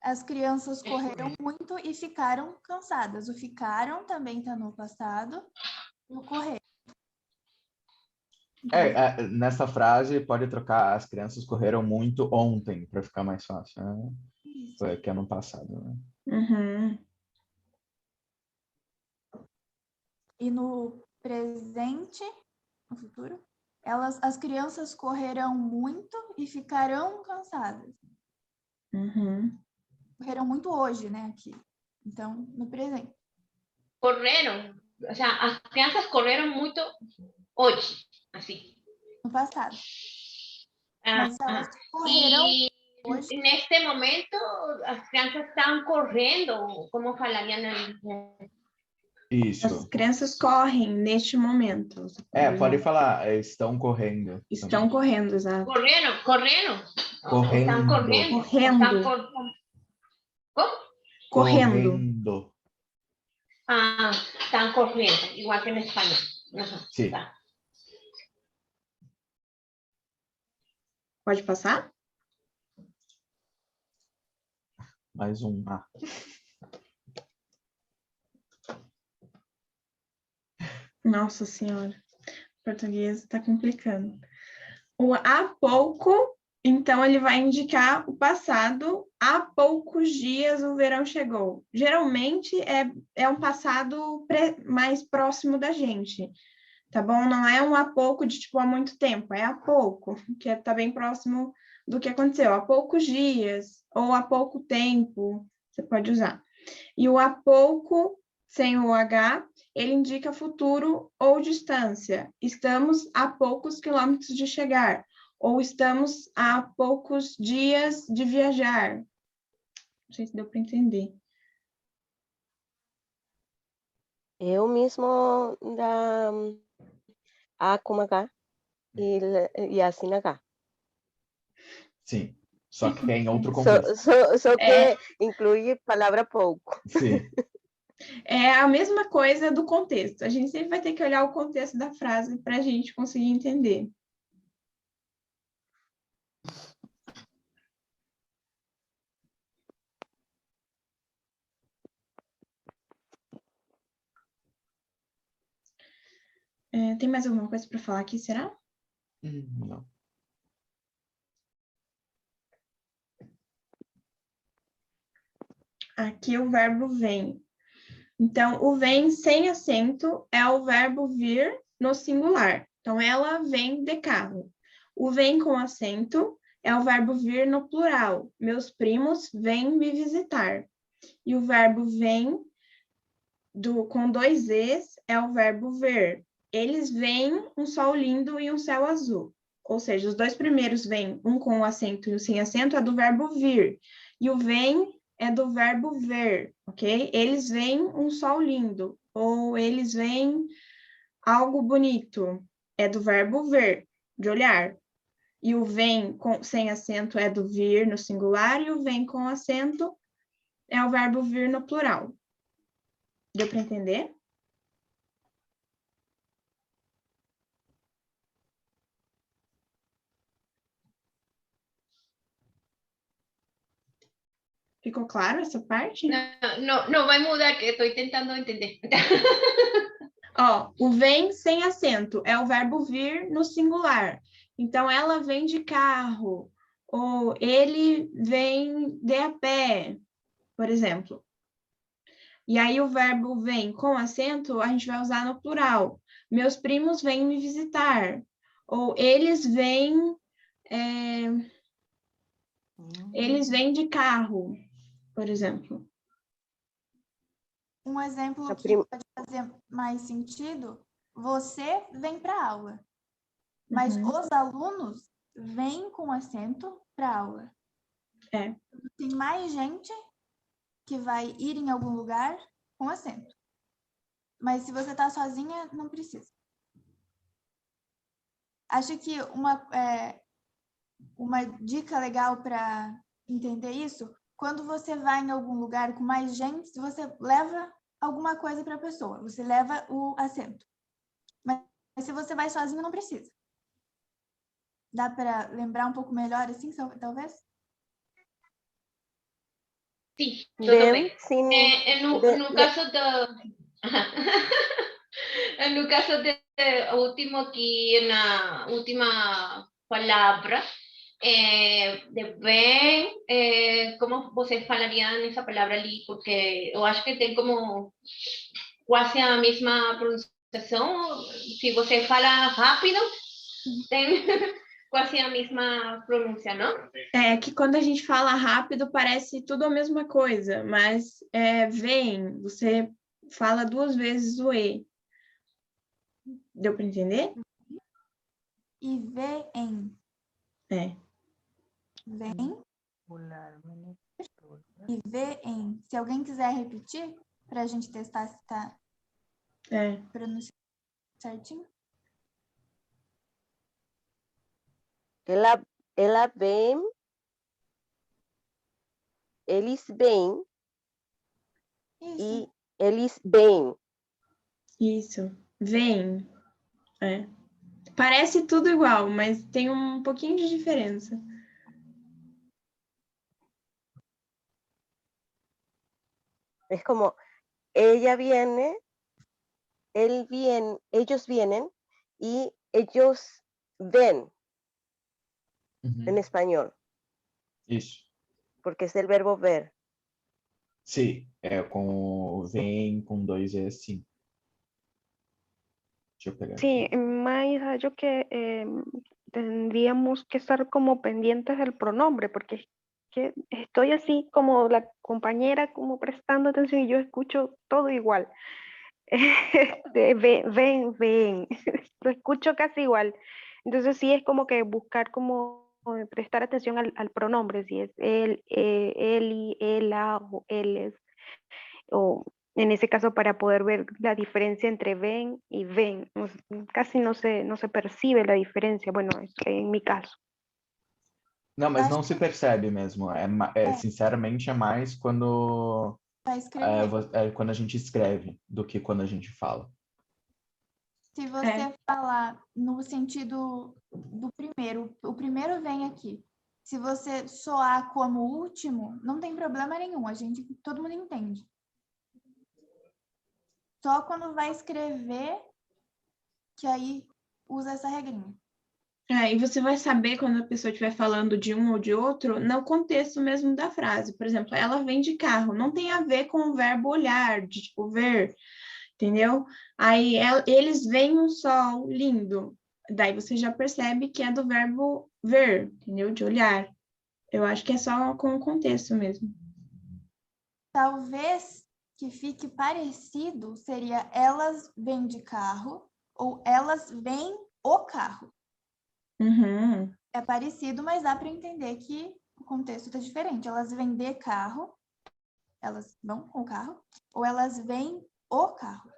as crianças correram muito e ficaram cansadas. O ficaram também está no passado, no correr. Nessa frase pode trocar as crianças correram muito ontem, para ficar mais fácil, né? Foi que é no passado, né? Uhum. E no presente, no futuro, as crianças correrão muito e ficarão cansadas. Uhum. Correram muito hoje, né, aqui. Então, no presente. Correram, o sea, as crianças correram muito hoje, assim. No passado. Mas elas correrão hoje. Neste momento, as crianças estão correndo, como falariam? Isso. As crianças correm neste momento. Pode falar, estão correndo. Estão correndo, exato. Correndo. Correndo. Estão correndo. Correndo. Como? Correndo. Estão correndo, igual que em espanhol. Sim. Tá. Pode passar? Mais um A. Nossa Senhora, o português está complicando. O há pouco, então, ele vai indicar o passado. Há poucos dias o verão chegou. Geralmente é um passado mais próximo da gente, tá bom? Não é um há pouco de tipo há muito tempo, é há pouco, que está bem próximo do que aconteceu. Há poucos dias ou há pouco tempo, você pode usar. E o há pouco sem o H, ele indica futuro ou distância. Estamos a poucos quilômetros de chegar, ou estamos a poucos dias de viajar. Não sei se deu para entender. Eu mesmo da A com H e assim H. Sim. Só que é em outro Só, contexto. só que inclui palavra pouco. Sim. É a mesma coisa do contexto. A gente sempre vai ter que olhar o contexto da frase para a gente conseguir entender. Tem mais alguma coisa para falar aqui, será? Não. Aqui o verbo vem. Então, o vem sem acento é o verbo vir no singular. Então, ela vem de carro. O vem com acento é o verbo vir no plural. Meus primos vêm me visitar. E o verbo vem com dois es é o verbo ver. Eles veem um sol lindo e um céu azul. Ou seja, os dois primeiros vêm, um com acento e um sem acento, é do verbo vir. E o vem é do verbo ver, ok? Eles veem um sol lindo, ou eles veem algo bonito, é do verbo ver, de olhar. E o vem sem acento é do vir no singular, e o vem com acento é o verbo vir no plural. Deu para entender? Ficou claro essa parte? No va a mudar, que estoy intentando entender. Ó, o vem sem acento é o verbo vir no singular. Então, ela vem de carro, ou ele vem de a pé, por exemplo. E aí, o verbo vem com acento, a gente vai usar no plural. Meus primos vêm me visitar. Ou eles vêm de carro, por exemplo. Um exemplo que pode fazer mais sentido, você vem para a aula, mas os alunos vêm com acento para a aula. Tem mais gente que vai ir em algum lugar com acento. Mas se você está sozinha, não precisa. Acho que uma dica legal para entender isso, quando você vai em algum lugar com mais gente, você leva alguma coisa para a pessoa, você leva o acento. Mas se você vai sozinho, não precisa. Dá para lembrar um pouco melhor assim, talvez? Sí, todo bien. Sin, no caso de... no caso de último aqui, na última palavra, de bem, como vocês falariam nessa palavra ali? Porque eu acho que tem como quase a mesma pronunciação. Se você fala rápido, tem quase a mesma pronúncia, não? É que quando a gente fala rápido, parece tudo a mesma coisa, mas vem, você fala duas vezes o E. Deu para entender? E vem. É. Vem. E vem. Se alguém quiser repetir, para a gente testar se está pronunciando certinho. Ela vem, eles vêm e eles vêm. Isso. Vem. Parece tudo igual, mas tem um pouquinho de diferença. Es como, ella viene, él viene, ellos vienen y ellos ven en español. Isso. Porque es del verbo ver. Sim, vem com dois E, sim. Deixa eu pegar Sí, aqui. más yo que tendríamos que estar como pendientes del pronombre, porque que estoy así como la compañera, como prestando atención y yo escucho todo igual. Ven, lo escucho casi igual. Entonces sí es como que buscar como prestar atención al pronombre, si es él, él, ella o él, o en ese caso para poder ver la diferencia entre ven y ven. Casi no se percibe la diferencia, bueno, en mi caso. Não, mas Acho não se percebe mesmo. Sinceramente, é mais quando, Vai escrever. quando a gente escreve do que quando a gente fala. Se você falar no sentido do primeiro, o primeiro vem aqui. Se você soar como último, não tem problema nenhum, todo mundo entende. Só quando vai escrever, que aí usa essa regrinha. E você vai saber quando a pessoa estiver falando de um ou de outro no contexto mesmo da frase. Por exemplo, ela vem de carro, não tem a ver com o verbo olhar, de tipo ver, entendeu? Aí eles veem um sol lindo, daí você já percebe que é do verbo ver, entendeu? De olhar. Eu acho que é só com o contexto mesmo. Talvez que fique parecido seria elas vêm de carro ou elas vêm o carro. Uhum. É parecido, mas dá para entender que o contexto está diferente. Elas vêm de carro, elas vão com o carro, ou elas vêm o carro.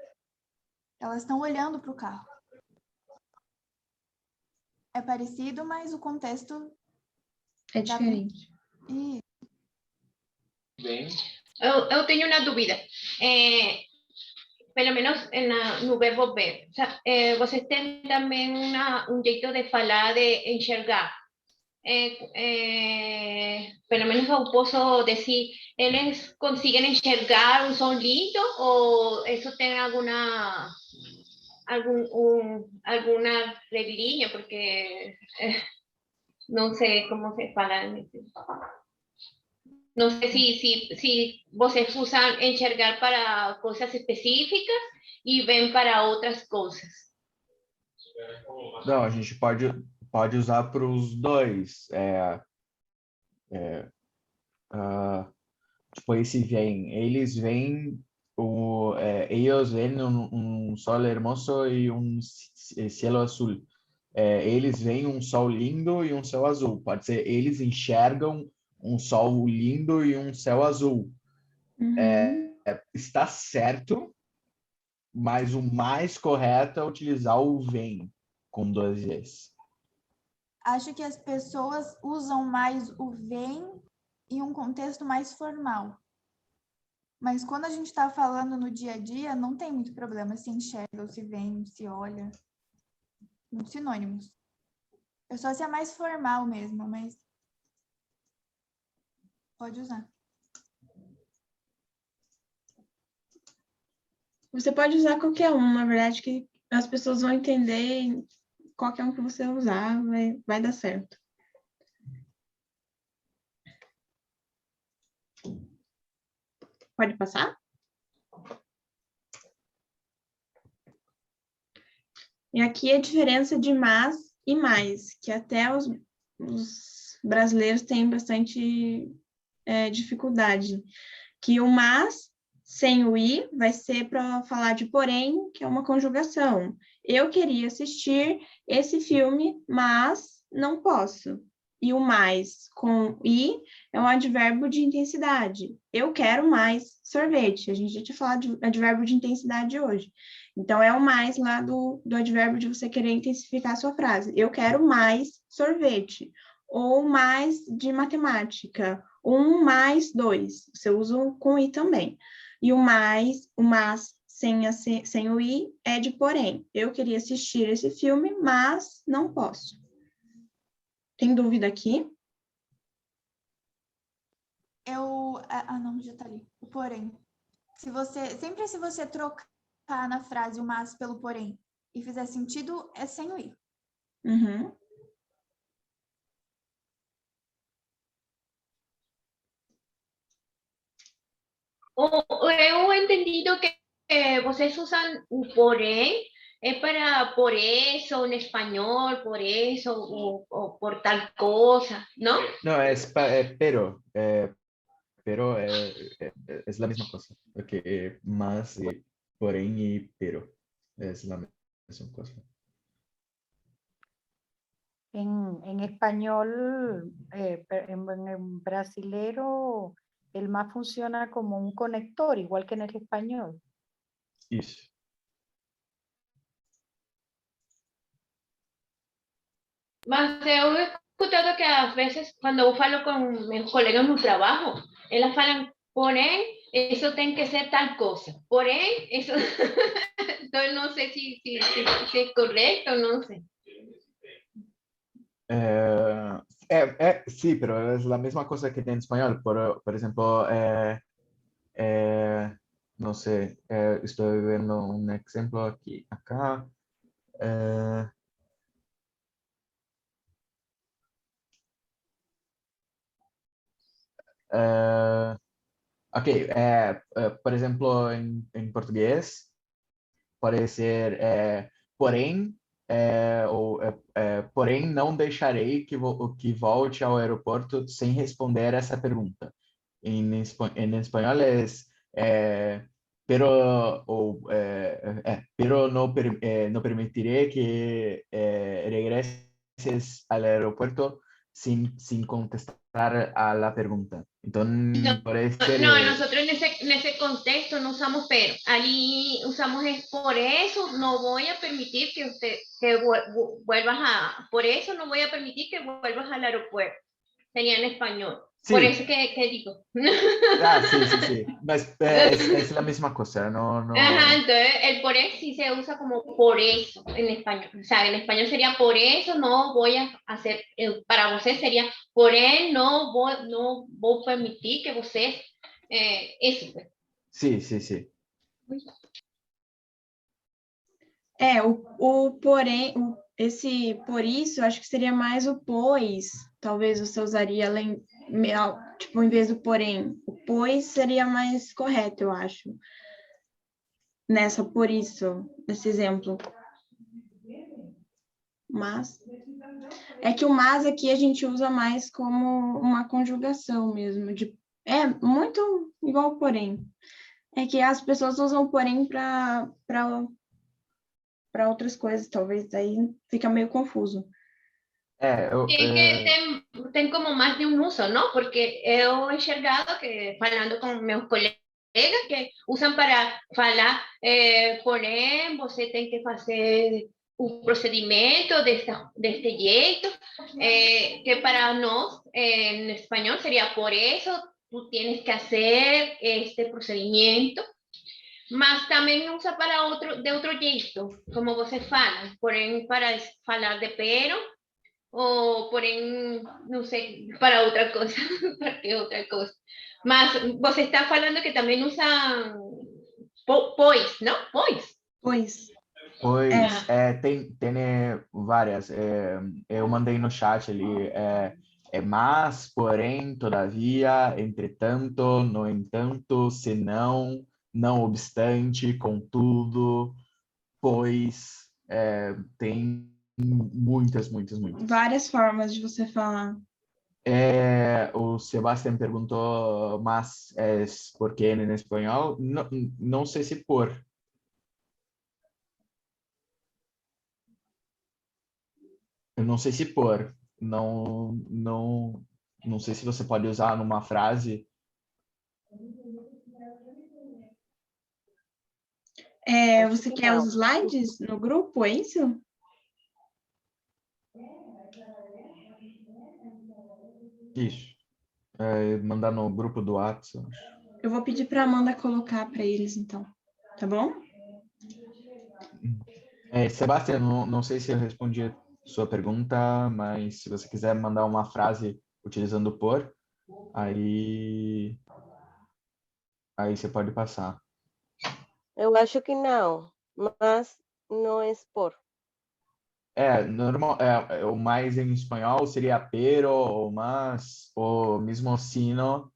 Elas estão olhando para o carro. É parecido, mas o contexto É diferente. E Bem. Eu tenho uma dúvida. Pelo menos no verbo ver. O sea, vocês têm também um jeito de falar, de enxergar. Pelo menos eu posso dizer, eles conseguem enxergar um som lindo ou isso tem alguma regrinha, porque não sei como se fala nesse. Não sei se vocês usam enxergar para coisas específicas e vêm para outras coisas. Não, a gente pode usar para os dois. Tipo, esse vem. Eles veem, ellos ven um sol hermoso e cielo azul. Eles veem um sol lindo e um céu azul. Pode ser, eles enxergam um sol lindo e um céu azul. Uhum. Está certo, mas o mais correto é utilizar o vem com dois V's. acho que as pessoas usam mais o vem em um contexto mais formal. Mas quando a gente está falando no dia a dia, não tem muito problema se enxerga, ou se vem, se olha. Muitos sinônimos. Eu só se é mais formal mesmo, mas pode usar. Você pode usar qualquer um, na verdade, que as pessoas vão entender qualquer um que você usar, vai dar certo. Pode passar? E aqui a diferença de mas e mais, que até os brasileiros têm bastante dificuldade. Que o mas sem o i vai ser para falar de porém, que é uma conjugação. Eu queria assistir esse filme, mas não posso. E o mais com i é um advérbio de intensidade. Eu quero mais sorvete. A gente já tinha falado de advérbio de intensidade hoje. Então, é o mais lá do advérbio de você querer intensificar a sua frase. Eu quero mais sorvete. Ou mais de matemática. 1 mais 2. Você usa com i também. E o mais, o mas sem o i é de porém. Eu queria assistir esse filme, mas não posso. Tem dúvida aqui? Não, já tá ali. O porém. Se você trocar na frase o mas pelo porém e fizer sentido, é sem o i. Uhum. Eu entendido que vocês usam o porém es para por eso en español, por eso o por tal cosa, ¿no? No, pero. Pero es la misma cosa. Porque más, porém y pero. Es la misma cosa. En español, en brasilero, el más funciona como un conector, igual que en el español. Isso. Mas eu he escuchado que a veces cuando yo falo con mis colegas no trabajo, ellas falan, porém, eso tiene que ser tal cosa. Porém, eso... Entonces no sé si es correcto, no sé. Sí, pero es la misma cosa que en español. Por ejemplo, no sé, estoy viendo un ejemplo aquí, acá. Eh, ok, por ejemplo, en portugués pode ser porém, porém não deixarei que volte ao aeroporto sem responder essa pergunta. Em espanhol pero, pero no permitiré que regreses al aeropuerto sin contestar a la pregunta. Entonces, puede ser... No, nosotros en ese contexto no usamos pero. Allí usamos es por eso no voy a permitir que vuelvas por eso no voy a permitir que vuelvas al aeropuerto. Sería en español. Sí. Por eso que digo. Sí. Es la misma cosa, no. Ajá, entonces el por eso sí se usa como por eso en español. O sea, en español sería por eso no voy a hacer, para vosotros sería por él no voy a permitir que vosotros, eso. Pues. Sí. O porém, esse por isso, acho que seria mais o pois. Talvez você usaria tipo, em vez do porém. O pois seria mais correto, eu acho. Nessa por isso, nesse exemplo. Mas é que o mas aqui a gente usa mais como uma conjugação mesmo. É muito igual o porém. É que as pessoas usam porém para outras coisas, talvez aí fica meio confuso. Tem como más de un uso, ¿no? Porque he enxergado que, hablando con mis colegas, que usan para falar, porém, você tem que fazer un procedimiento de este jeito, que para nos, en español, sería por eso tú tienes que hacer este procedimiento. Mas também usa para de outro jeito, como você fala, porém para falar de pero, o porém, não sei, para outra coisa, para que outra coisa. Mas você está falando que também usa pois, não? Pois. Tem várias. Eu mandei no chat ali. Mas, porém, todavia, entretanto, no entanto, senão, não obstante, contudo, pois, tem muitas. Várias formas de você falar. O Sebastián perguntou, mas por qué en español? No sé si por. Eu não sei se por. Não sei se você pode usar numa frase. Você quer os slides no grupo, é isso? Isso. Mandar no grupo do WhatsApp. Eu vou pedir para a Amanda colocar para eles, então. Tá bom? Sebastião, não sei se eu respondi a sua pergunta, mas se você quiser mandar uma frase utilizando por, aí você pode passar. Eu acho que não, mas não é por. Normal, o mais em espanhol seria pero ou mas, ou mesmo sino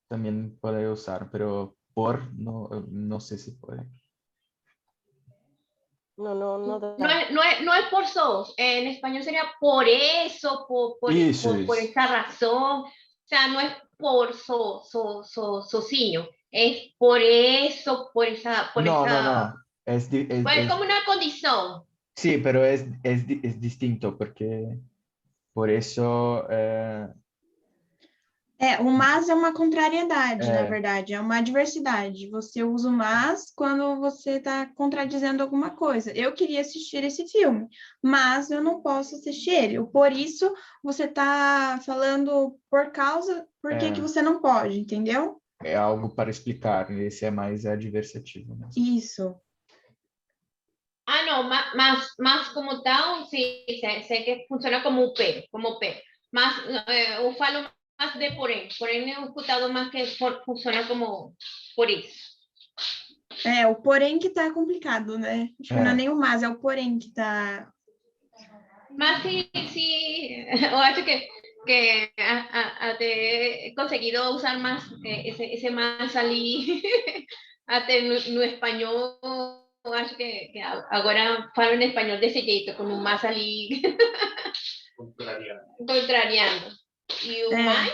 também pode usar, pero por não sei se pode. No No dá. no es por sos, en español sería por eso, Isso, por isso. esa razón. O sea, no es por socinho, es por eso, No, no. pues como una condición. Sí, pero es distinto porque por eso O mas é uma contrariedade, na é, verdade, é uma adversidade. Você usa o mas quando você está contradizendo alguma coisa. Eu queria assistir esse filme, mas eu não posso assistir ele. Por isso, você está falando por que que é, você não pode, entendeu? é algo para explicar. Esse é mais adversativo mesmo. Isso. Ah, no, más como tal, sí, sé que funciona como pero. Más, eu falo más de porém he escutado más que funciona como por isso. O porém que tá complicado, né? Acho que não é nem o mas, é o porém que tá. Mas sí, eu acho que até he conseguido usar más ese más ali, até no espanhol, eu acho que agora falo en espanhol desse jeito, com um mais ali, contrariando. E o mais,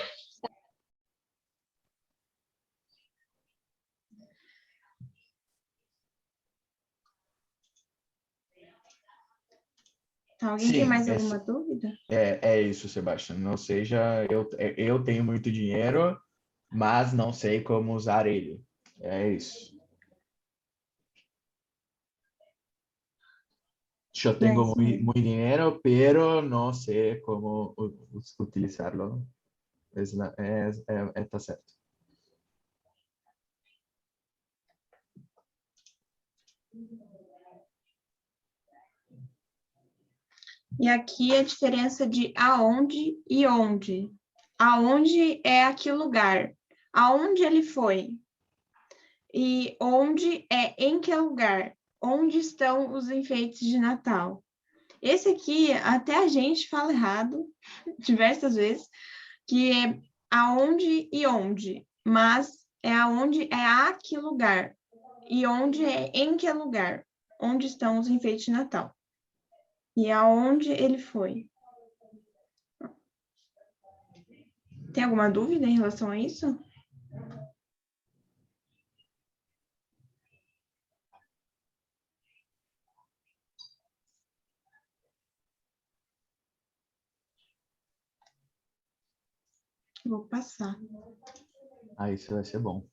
Alguém tem Sim, mais alguma dúvida? é isso, Sebastião. Não seja, eu tenho muito dinheiro, mas não sei como usar ele. É isso. Yo tengo isso mesmo. muy dinero, pero no sé cómo utilizarlo. Está certo. E aqui a diferença de aonde e onde. Aonde é aqui lugar. Aonde ele foi. E onde é em que lugar. Onde estão os enfeites de Natal. Esse aqui, até a gente fala errado diversas vezes, que é aonde e onde. Mas é aonde é a que lugar. E onde é em que lugar. Onde estão os enfeites de Natal. E aonde ele foi. Tem alguma dúvida em relação a isso? Vou passar. Ah, isso vai ser bom.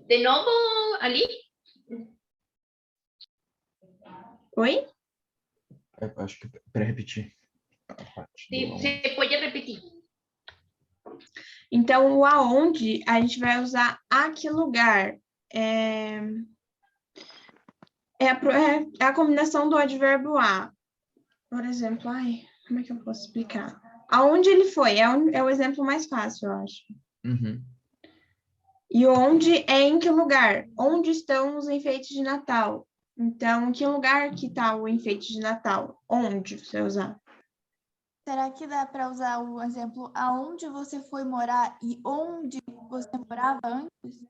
de novo ali, Oi? Eu acho que para repetir a parte do se pode repetir. Então, o aonde, a gente vai usar a que lugar. É a combinação do advérbio a. Por exemplo, como é que eu posso explicar? Aonde ele foi? É o exemplo mais fácil, eu acho. Uhum. E onde é em que lugar? Onde estão os enfeites de Natal? Então, em que lugar que está o enfeite de Natal? Onde você usar? Será que dá para usar o exemplo aonde você foi morar e onde você morava antes?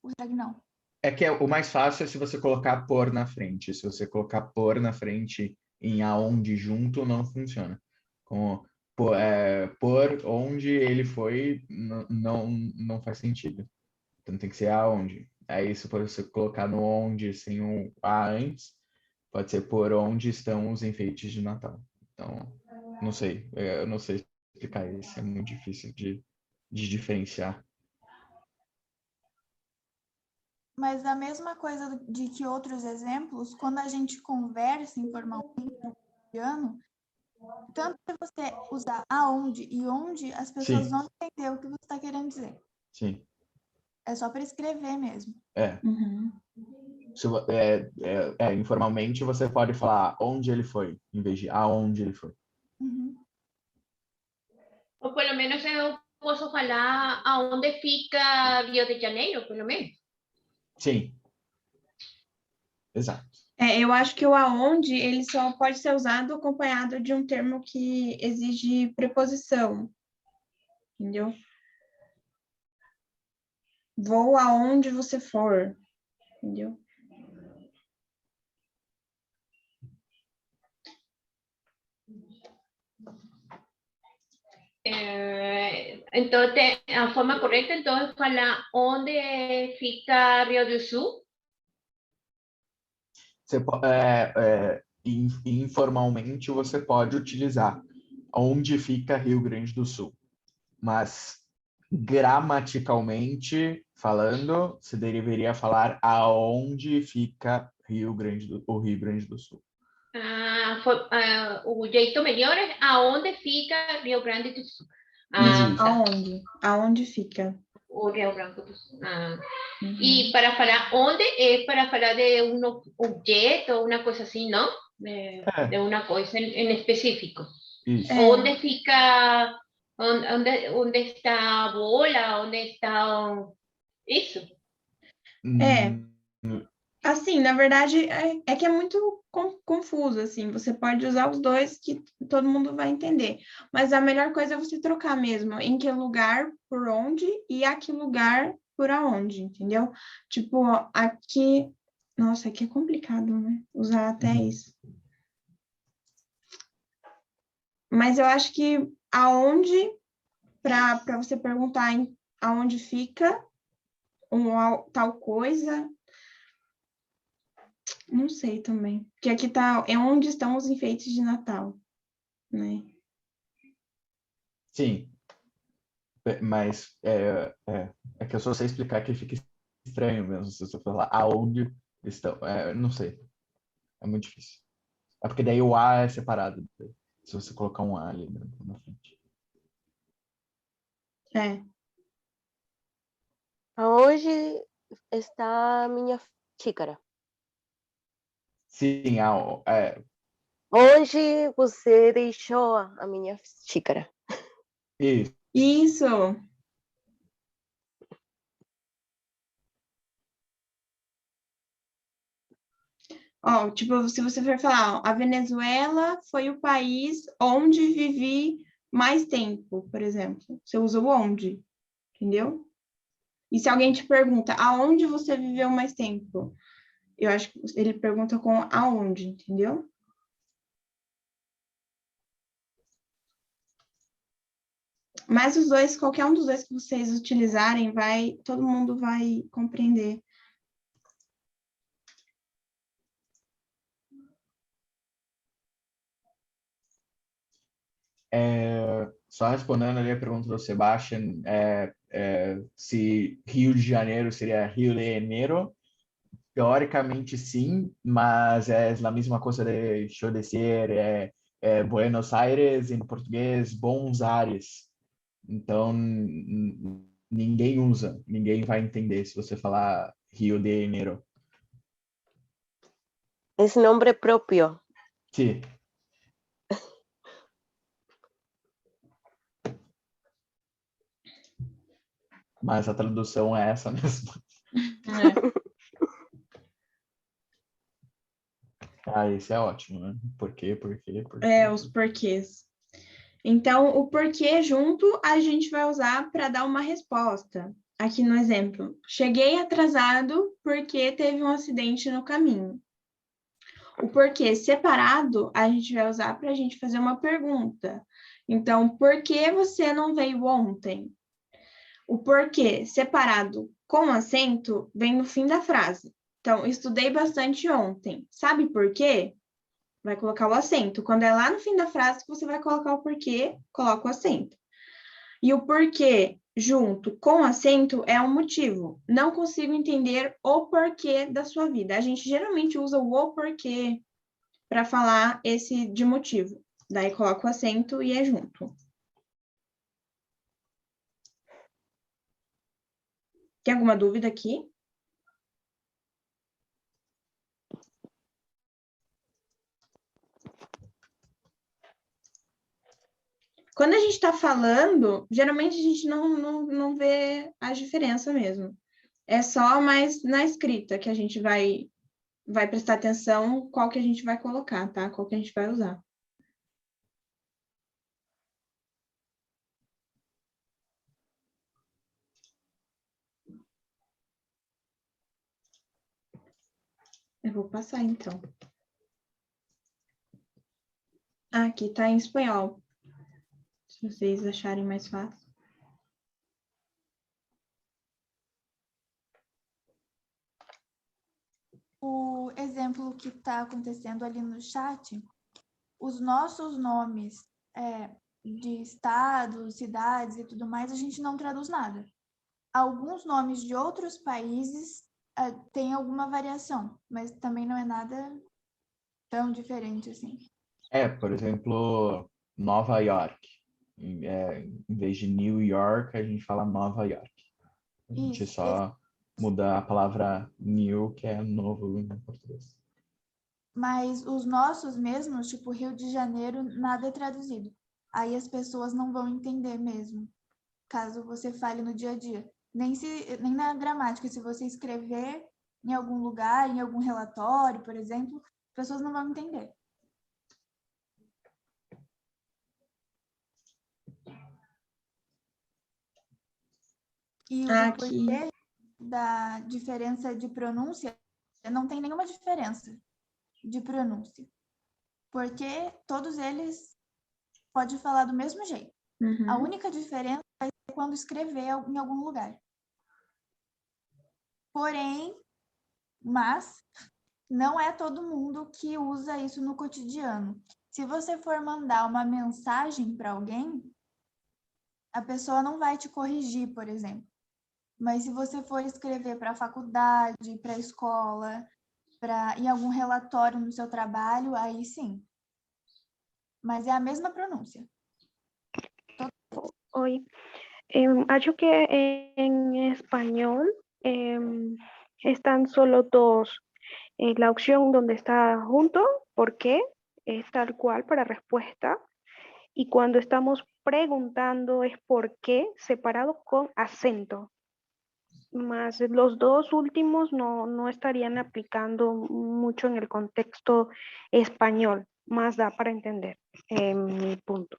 Ou será que não? É que o mais fácil é se você colocar por na frente. Se você colocar por na frente em aonde junto, não funciona. Por onde ele foi, não faz sentido. Então tem que ser aonde. Aí se você colocar no onde sem o a antes, pode ser por onde estão os enfeites de Natal. Então, não sei. Eu não sei explicar isso. É muito difícil de diferenciar. Mas a mesma coisa de que outros exemplos, quando a gente conversa informalmente no cotidiano, tanto que você usar aonde e onde, as pessoas Sim. vão entender o que você está querendo dizer. Sim. É só para escrever mesmo. Uhum. Informalmente você pode falar onde ele foi, em vez de aonde ele foi. Uhum. Ou pelo menos eu posso falar aonde fica Rio de Janeiro, pelo menos. Sim. Exato. Eu acho que o aonde, ele só pode ser usado acompanhado de um termo que exige preposição. Entendeu? Vou aonde você for. Entendeu? Então, a forma correta, então, é falar onde fica Rio do Sul. Informalmente, você pode utilizar onde fica Rio Grande do Sul, mas gramaticalmente falando, você deveria falar aonde fica o Rio Grande do Sul. O jeito melhor é aonde fica Rio Grande do Sul. Isso. Aonde? Aonde fica? O Rio Grande do Sul. Uhum. E para falar onde é para falar de um objeto, uma coisa assim, não? De uma coisa em específico. Isso. Onde fica, onde está a bola, onde está isso? Assim, na verdade, é que é muito confuso, assim, você pode usar os dois que todo mundo vai entender, mas a melhor coisa é você trocar mesmo, em que lugar, por onde, e a que lugar, por aonde, entendeu? Tipo, aqui, nossa, aqui é complicado, né, usar até isso. Mas eu acho que aonde, para você perguntar aonde fica tal coisa, não sei também. Porque aqui é onde estão os enfeites de Natal, né? Sim. Mas é que eu só sei explicar que fica estranho mesmo se você falar aonde estão. Não sei. É muito difícil. É porque daí o A é separado. Se você colocar um A ali na frente. Aonde está a minha xícara? Sim, Onde você deixou a minha xícara? isso. Isso! Ó, tipo, se você for falar, ó, a Venezuela foi o país onde vivi mais tempo, por exemplo. Você usa o onde, entendeu? E se alguém te pergunta, aonde você viveu mais tempo? Eu acho que ele pergunta com aonde, entendeu? Mas os dois, qualquer um dos dois que vocês utilizarem, todo mundo vai compreender. Só respondendo ali a pergunta do Sebastian, se Rio de Janeiro seria Rio de Janeiro, teoricamente sim, mas é a mesma coisa de deixou de ser Buenos Aires em português, Bons Ares. Então ninguém usa, ninguém vai entender se você falar Rio de Janeiro. Esse nome é próprio. Sim. Mas a tradução é essa mesmo. Esse é ótimo, né? Por quê? Os porquês. Então, o porquê junto a gente vai usar para dar uma resposta. Aqui no exemplo, cheguei atrasado porque teve um acidente no caminho. O porquê separado a gente vai usar para a gente fazer uma pergunta. Então, por que você não veio ontem? O porquê separado com acento vem no fim da frase. Então, estudei bastante ontem. Sabe por quê? Vai colocar o acento. Quando é lá no fim da frase, você vai colocar o porquê, coloca o acento. E o porquê junto com acento é um motivo. Não consigo entender o porquê da sua vida. A gente geralmente usa o porquê para falar esse de motivo. Daí coloca o acento e é junto. Tem alguma dúvida aqui? Quando a gente está falando, geralmente a gente não vê a diferença mesmo. É só mais na escrita que a gente vai prestar atenção qual que a gente vai colocar, tá? Qual que a gente vai usar. Eu vou passar, então. Aqui tá em espanhol. se vocês acharem mais fácil. O exemplo que está acontecendo ali no chat, os nossos nomes de estados, cidades e tudo mais, a gente não traduz nada. Alguns nomes de outros países têm alguma variação, mas também não é nada tão diferente assim. Por exemplo, Nova York. Em vez de New York, a gente fala Nova York. A gente Isso, só muda a palavra new, que é novo em português. mas os nossos mesmos, tipo Rio de Janeiro, nada é traduzido. Aí as pessoas não vão entender mesmo, caso você fale no dia a dia. Nem na gramática, se você escrever em algum lugar, em algum relatório, por exemplo, as pessoas não vão entender. E o porquê da diferença de pronúncia, não tem nenhuma diferença de pronúncia. Porque todos eles podem falar do mesmo jeito. Uhum. A única diferença vai ser quando escrever em algum lugar. Porém, mas não é todo mundo que usa isso no cotidiano. Se você for mandar uma mensagem para alguém, a pessoa não vai te corrigir, por exemplo. Mas se você for escrever para a faculdade, para a escola, em algum relatório no seu trabalho, aí sim. Mas é a mesma pronúncia. Oi. Acho que en español están solo dos. La opción donde está junto, ¿por qué? Es tal cual para respuesta. Y cuando estamos preguntando es por qué separado con acento. Más los dos últimos no estarían aplicando mucho en el contexto español. Más da para entender mi punto.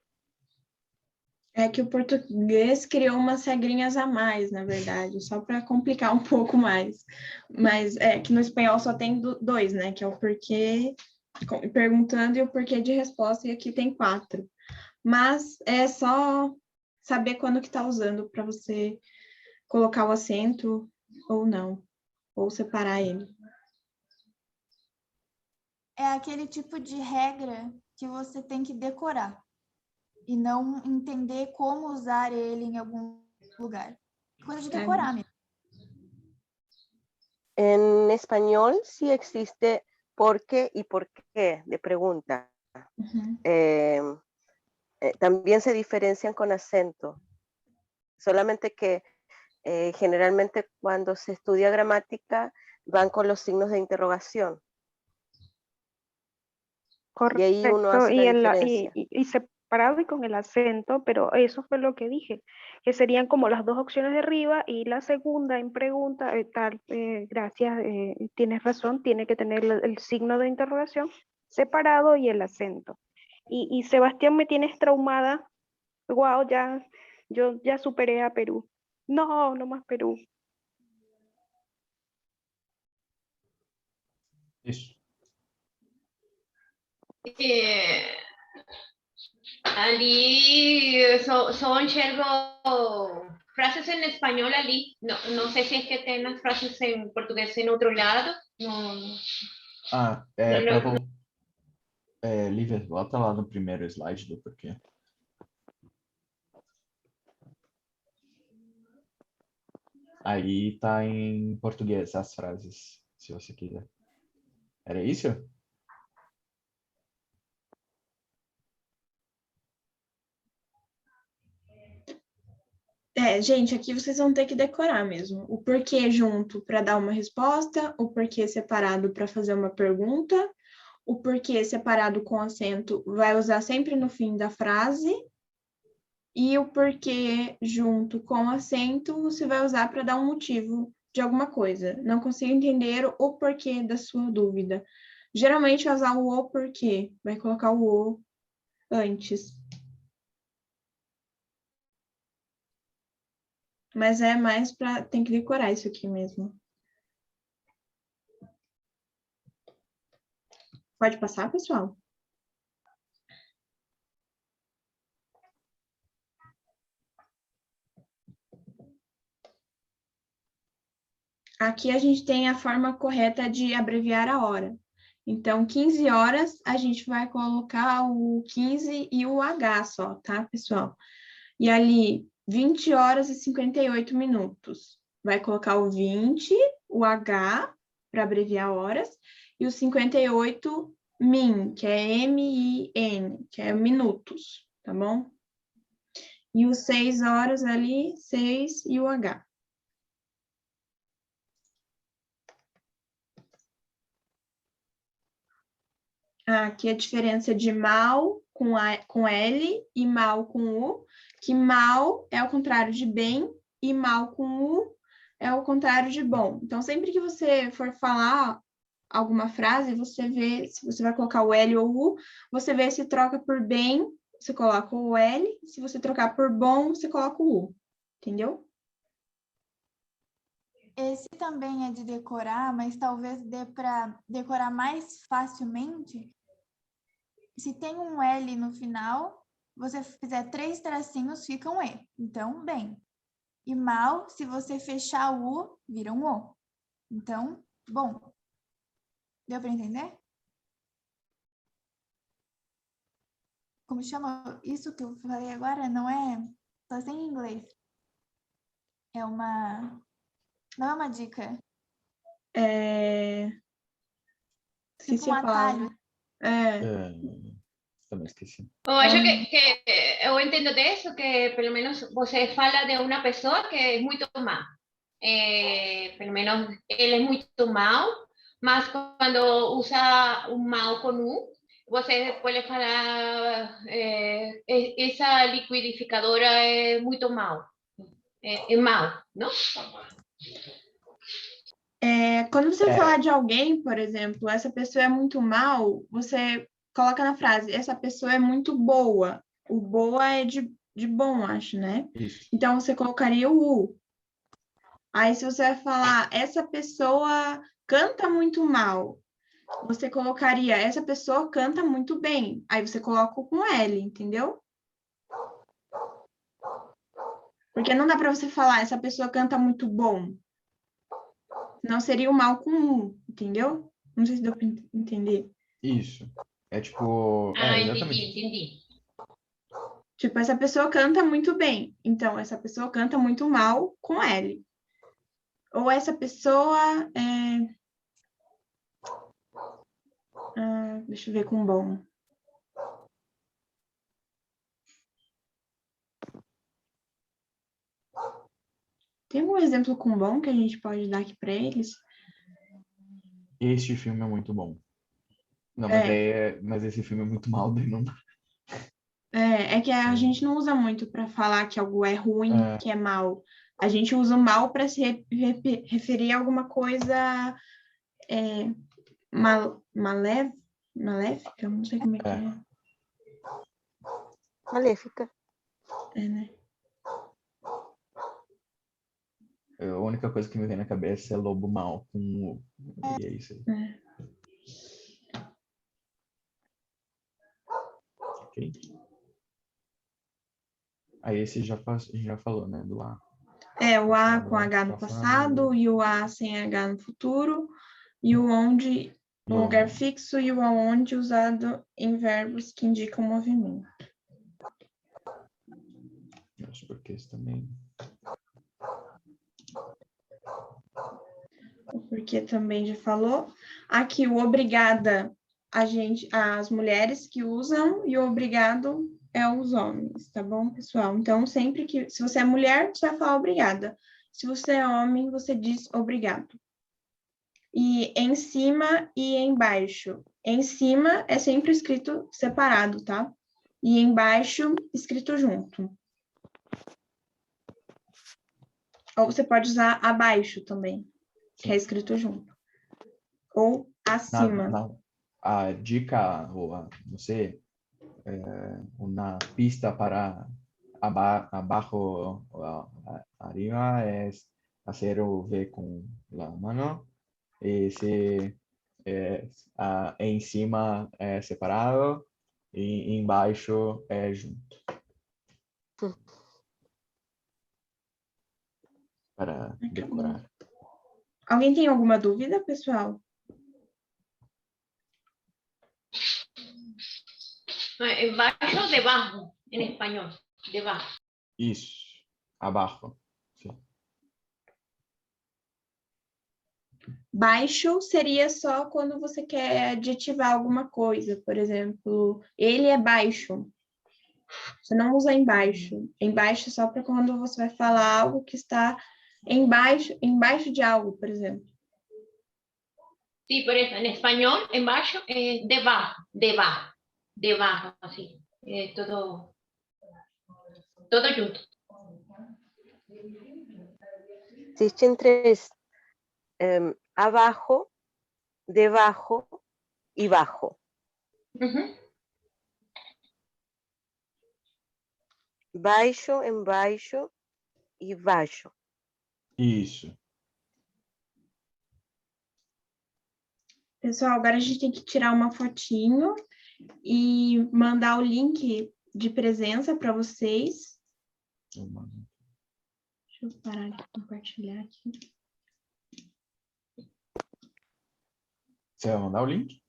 É que o português criou umas regrinhas a mais, na verdade, só para complicar um pouco mais. Mas é que no espanhol só tem dois, né? Que é o porquê perguntando e o porquê de resposta, e aqui tem 4. Mas é só saber quando que está usando para você colocar o acento ou não, ou separar ele. É aquele tipo de regra que você tem que decorar e não entender como usar ele em algum lugar. Coisa de decorar mesmo. En español sí existe por qué y por qué de pregunta. Uhum. También se diferencian con acento. Solamente que generalmente cuando se estudia gramática van con los signos de interrogación. Correcto. Y ahí uno hace la diferencia. Y separado y con el acento, pero eso fue lo que dije, que serían como las dos opciones de arriba y la segunda en pregunta, gracias, tienes razón, tiene que tener el signo de interrogación separado y el acento. Y Sebastián, me tienes traumada. Wow, yo ya superé a Perú. No más Perú. Isso. Ali só enxergo frases en español ali. No sé si es que tengas frases en portugués en otro lado. Lívia, volta lá no primeiro slide do porquê. Aí tá em português as frases, se você quiser. Era isso? Gente, aqui vocês vão ter que decorar mesmo. O porquê junto para dar uma resposta, o porquê separado para fazer uma pergunta, o porquê separado com acento vai usar sempre no fim da frase, e o porquê junto com acento você vai usar para dar um motivo de alguma coisa. Não consigo entender o porquê da sua dúvida. Geralmente vai usar o porquê, vai colocar o antes. Mas é mais para... tem que decorar isso aqui mesmo. Pode passar, pessoal? aqui a gente tem a forma correta de abreviar a hora. Então, 15 horas, a gente vai colocar o 15 e o H só, tá, pessoal? E ali, 20 horas e 58 minutos. Vai colocar o 20, o H, para abreviar horas, e o 58, min, que é M-I-N, que é minutos, tá bom? E os 6 horas ali, 6 e o H. Aqui a diferença de mal com L e mal com U, que mal é o contrário de bem e mal com U é o contrário de bom. Então, sempre que você for falar alguma frase, você vê, se você vai colocar o L ou o U, você vê se troca por bem, você coloca o L, se você trocar por bom, você coloca o U. Entendeu? Esse também é de decorar, mas talvez dê para decorar mais facilmente. Se tem um L no final, você fizer 3 tracinhos, fica um E. Então, bem. E mal, se você fechar o U, vira um O. Então, bom. Deu para entender? Como chama? Isso que eu falei agora não é só em inglês. É uma... Não é uma dica. Esqueci Tipo um a palavra. atalho. Também esqueci. Eu acho que eu entendo disso que pelo menos você fala de uma pessoa que é muito má. Pelo menos ele é muito mal, mas quando usa um mal com U, você pode falar essa liquidificadora é muito mal. É mal, não? Quando você falar de alguém, por exemplo, essa pessoa é muito mal, você coloca na frase, essa pessoa é muito boa. O boa é de bom, acho, né? Isso. Então, você colocaria o U. Aí, se você vai falar, essa pessoa canta muito mal, você colocaria, essa pessoa canta muito bem. Aí, você coloca o com L, entendeu? Porque não dá para você falar, essa pessoa canta muito bom. Não seria o mal com U, entendeu? Não sei se deu para entender. Isso. É tipo. Ah, Exatamente. entendi. Tipo, essa pessoa canta muito bem. Então, essa pessoa canta muito mal com L. Ou essa pessoa deixa eu ver com bom. Tem algum exemplo com bom que a gente pode dar aqui para eles? Este filme é muito bom. Não, mas esse filme é muito mal, daí não dá. É que a gente não usa muito para falar que algo é ruim, que é mal. A gente usa o mal para se referir a alguma coisa maléfica, não sei como é que é. Maléfica. Né? A única coisa que me vem na cabeça é lobo mal. E é isso aí. Ok? Aí esse a gente já falou, né? Do A. O A com H no passado e o A sem H no futuro. E o onde no lugar fixo e o aonde usado em verbos que indicam movimento. Os porquês também. O porquê também já falou. Aqui o obrigada, as mulheres que usam, e o obrigado é os homens, tá bom, pessoal? Então, sempre que, se você é mulher, você vai falar obrigada. Se você é homem, você diz obrigado. E em cima e embaixo. Em cima é sempre escrito separado, tá? E embaixo, escrito junto. Ou você pode usar abaixo também, que é escrito junto. Ou acima. A dica, não sei, uma pista para abajo, arriba es hacer o V con la mano. Y si em cima é separado e embaixo é junto. Para decorar. Alguém tem alguma dúvida, pessoal? ¿Baixo o debajo en español? Debajo. Isso. Abaixo. Sim. Baixo seria só quando você quer adjetivar alguma coisa. Por exemplo, ele é baixo. Você não usa embaixo. Embaixo é só para quando você vai falar algo que está embaixo de algo, por exemplo. Sí, por eso, en español, en baixo, debajo, debajo, debajo, así, todo junto. Existen tres, abajo, debajo y bajo. Ujú. Baixo, embaixo e baixo. Isso. Pessoal, agora a gente tem que tirar uma fotinho e mandar o link de presença para vocês. Deixa eu parar de compartilhar aqui. Você vai mandar o link?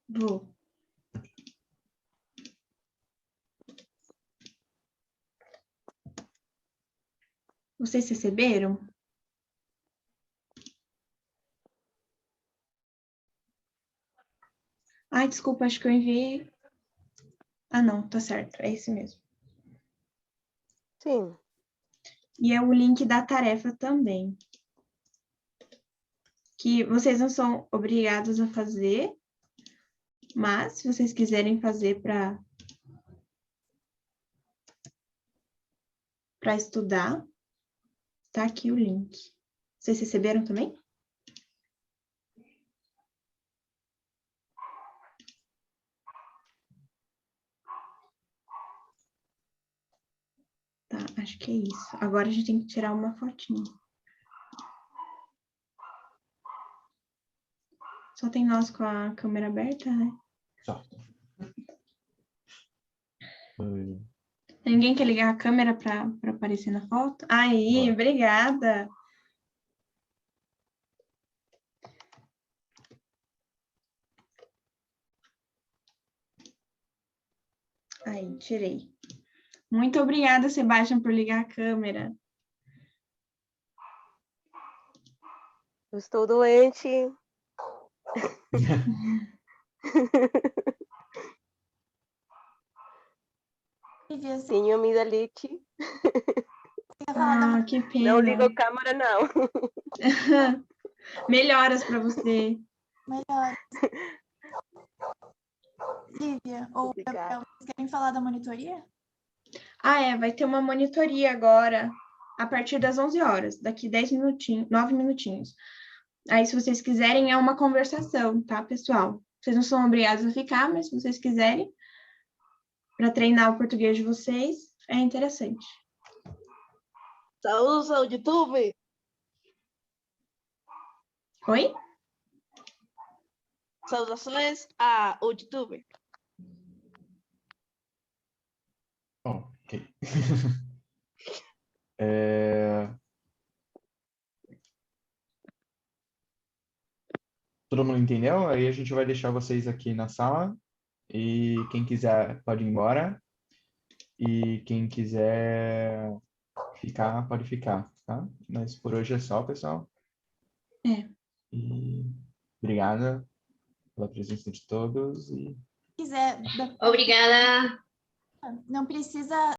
Vou. Vocês receberam? Ai, desculpa, acho que eu enviei. Ah, não, tá certo, é esse mesmo. Sim. E é o link da tarefa também. Que vocês não são obrigados a fazer, mas se vocês quiserem fazer para estudar, tá aqui o link. Vocês receberam também? Tá, acho que é isso. Agora a gente tem que tirar uma fotinha. Só tem nós com a câmera aberta, né? Só. Ninguém quer ligar a câmera para aparecer na foto? Aí, Vai. obrigada. Aí, tirei. Muito obrigada, Sebastião, por ligar a câmera. Eu estou doente. Lívia, você Tenho amidalite. quer falar da Que pena. Não ligo a câmera, não. Melhoras para você. melhor? Lívia ou Obrigada. Gabriel, vocês querem falar da monitoria? Vai ter uma monitoria agora, a partir das 11 horas, daqui 10 minutinhos, 9 minutinhos. Aí, se vocês quiserem, é uma conversação, tá, pessoal? Vocês não são obrigados a ficar, mas se vocês quiserem, para treinar o português de vocês, é interessante. Saúde ao YouTube. Oi? Saudações a YouTube. Bom, ok. Todo mundo entendeu? Aí a gente vai deixar vocês aqui na sala e quem quiser pode ir embora e quem quiser ficar, pode ficar, tá? Mas por hoje é só, pessoal. E obrigada pela presença de todos e Se quiser, Obrigada. não precisa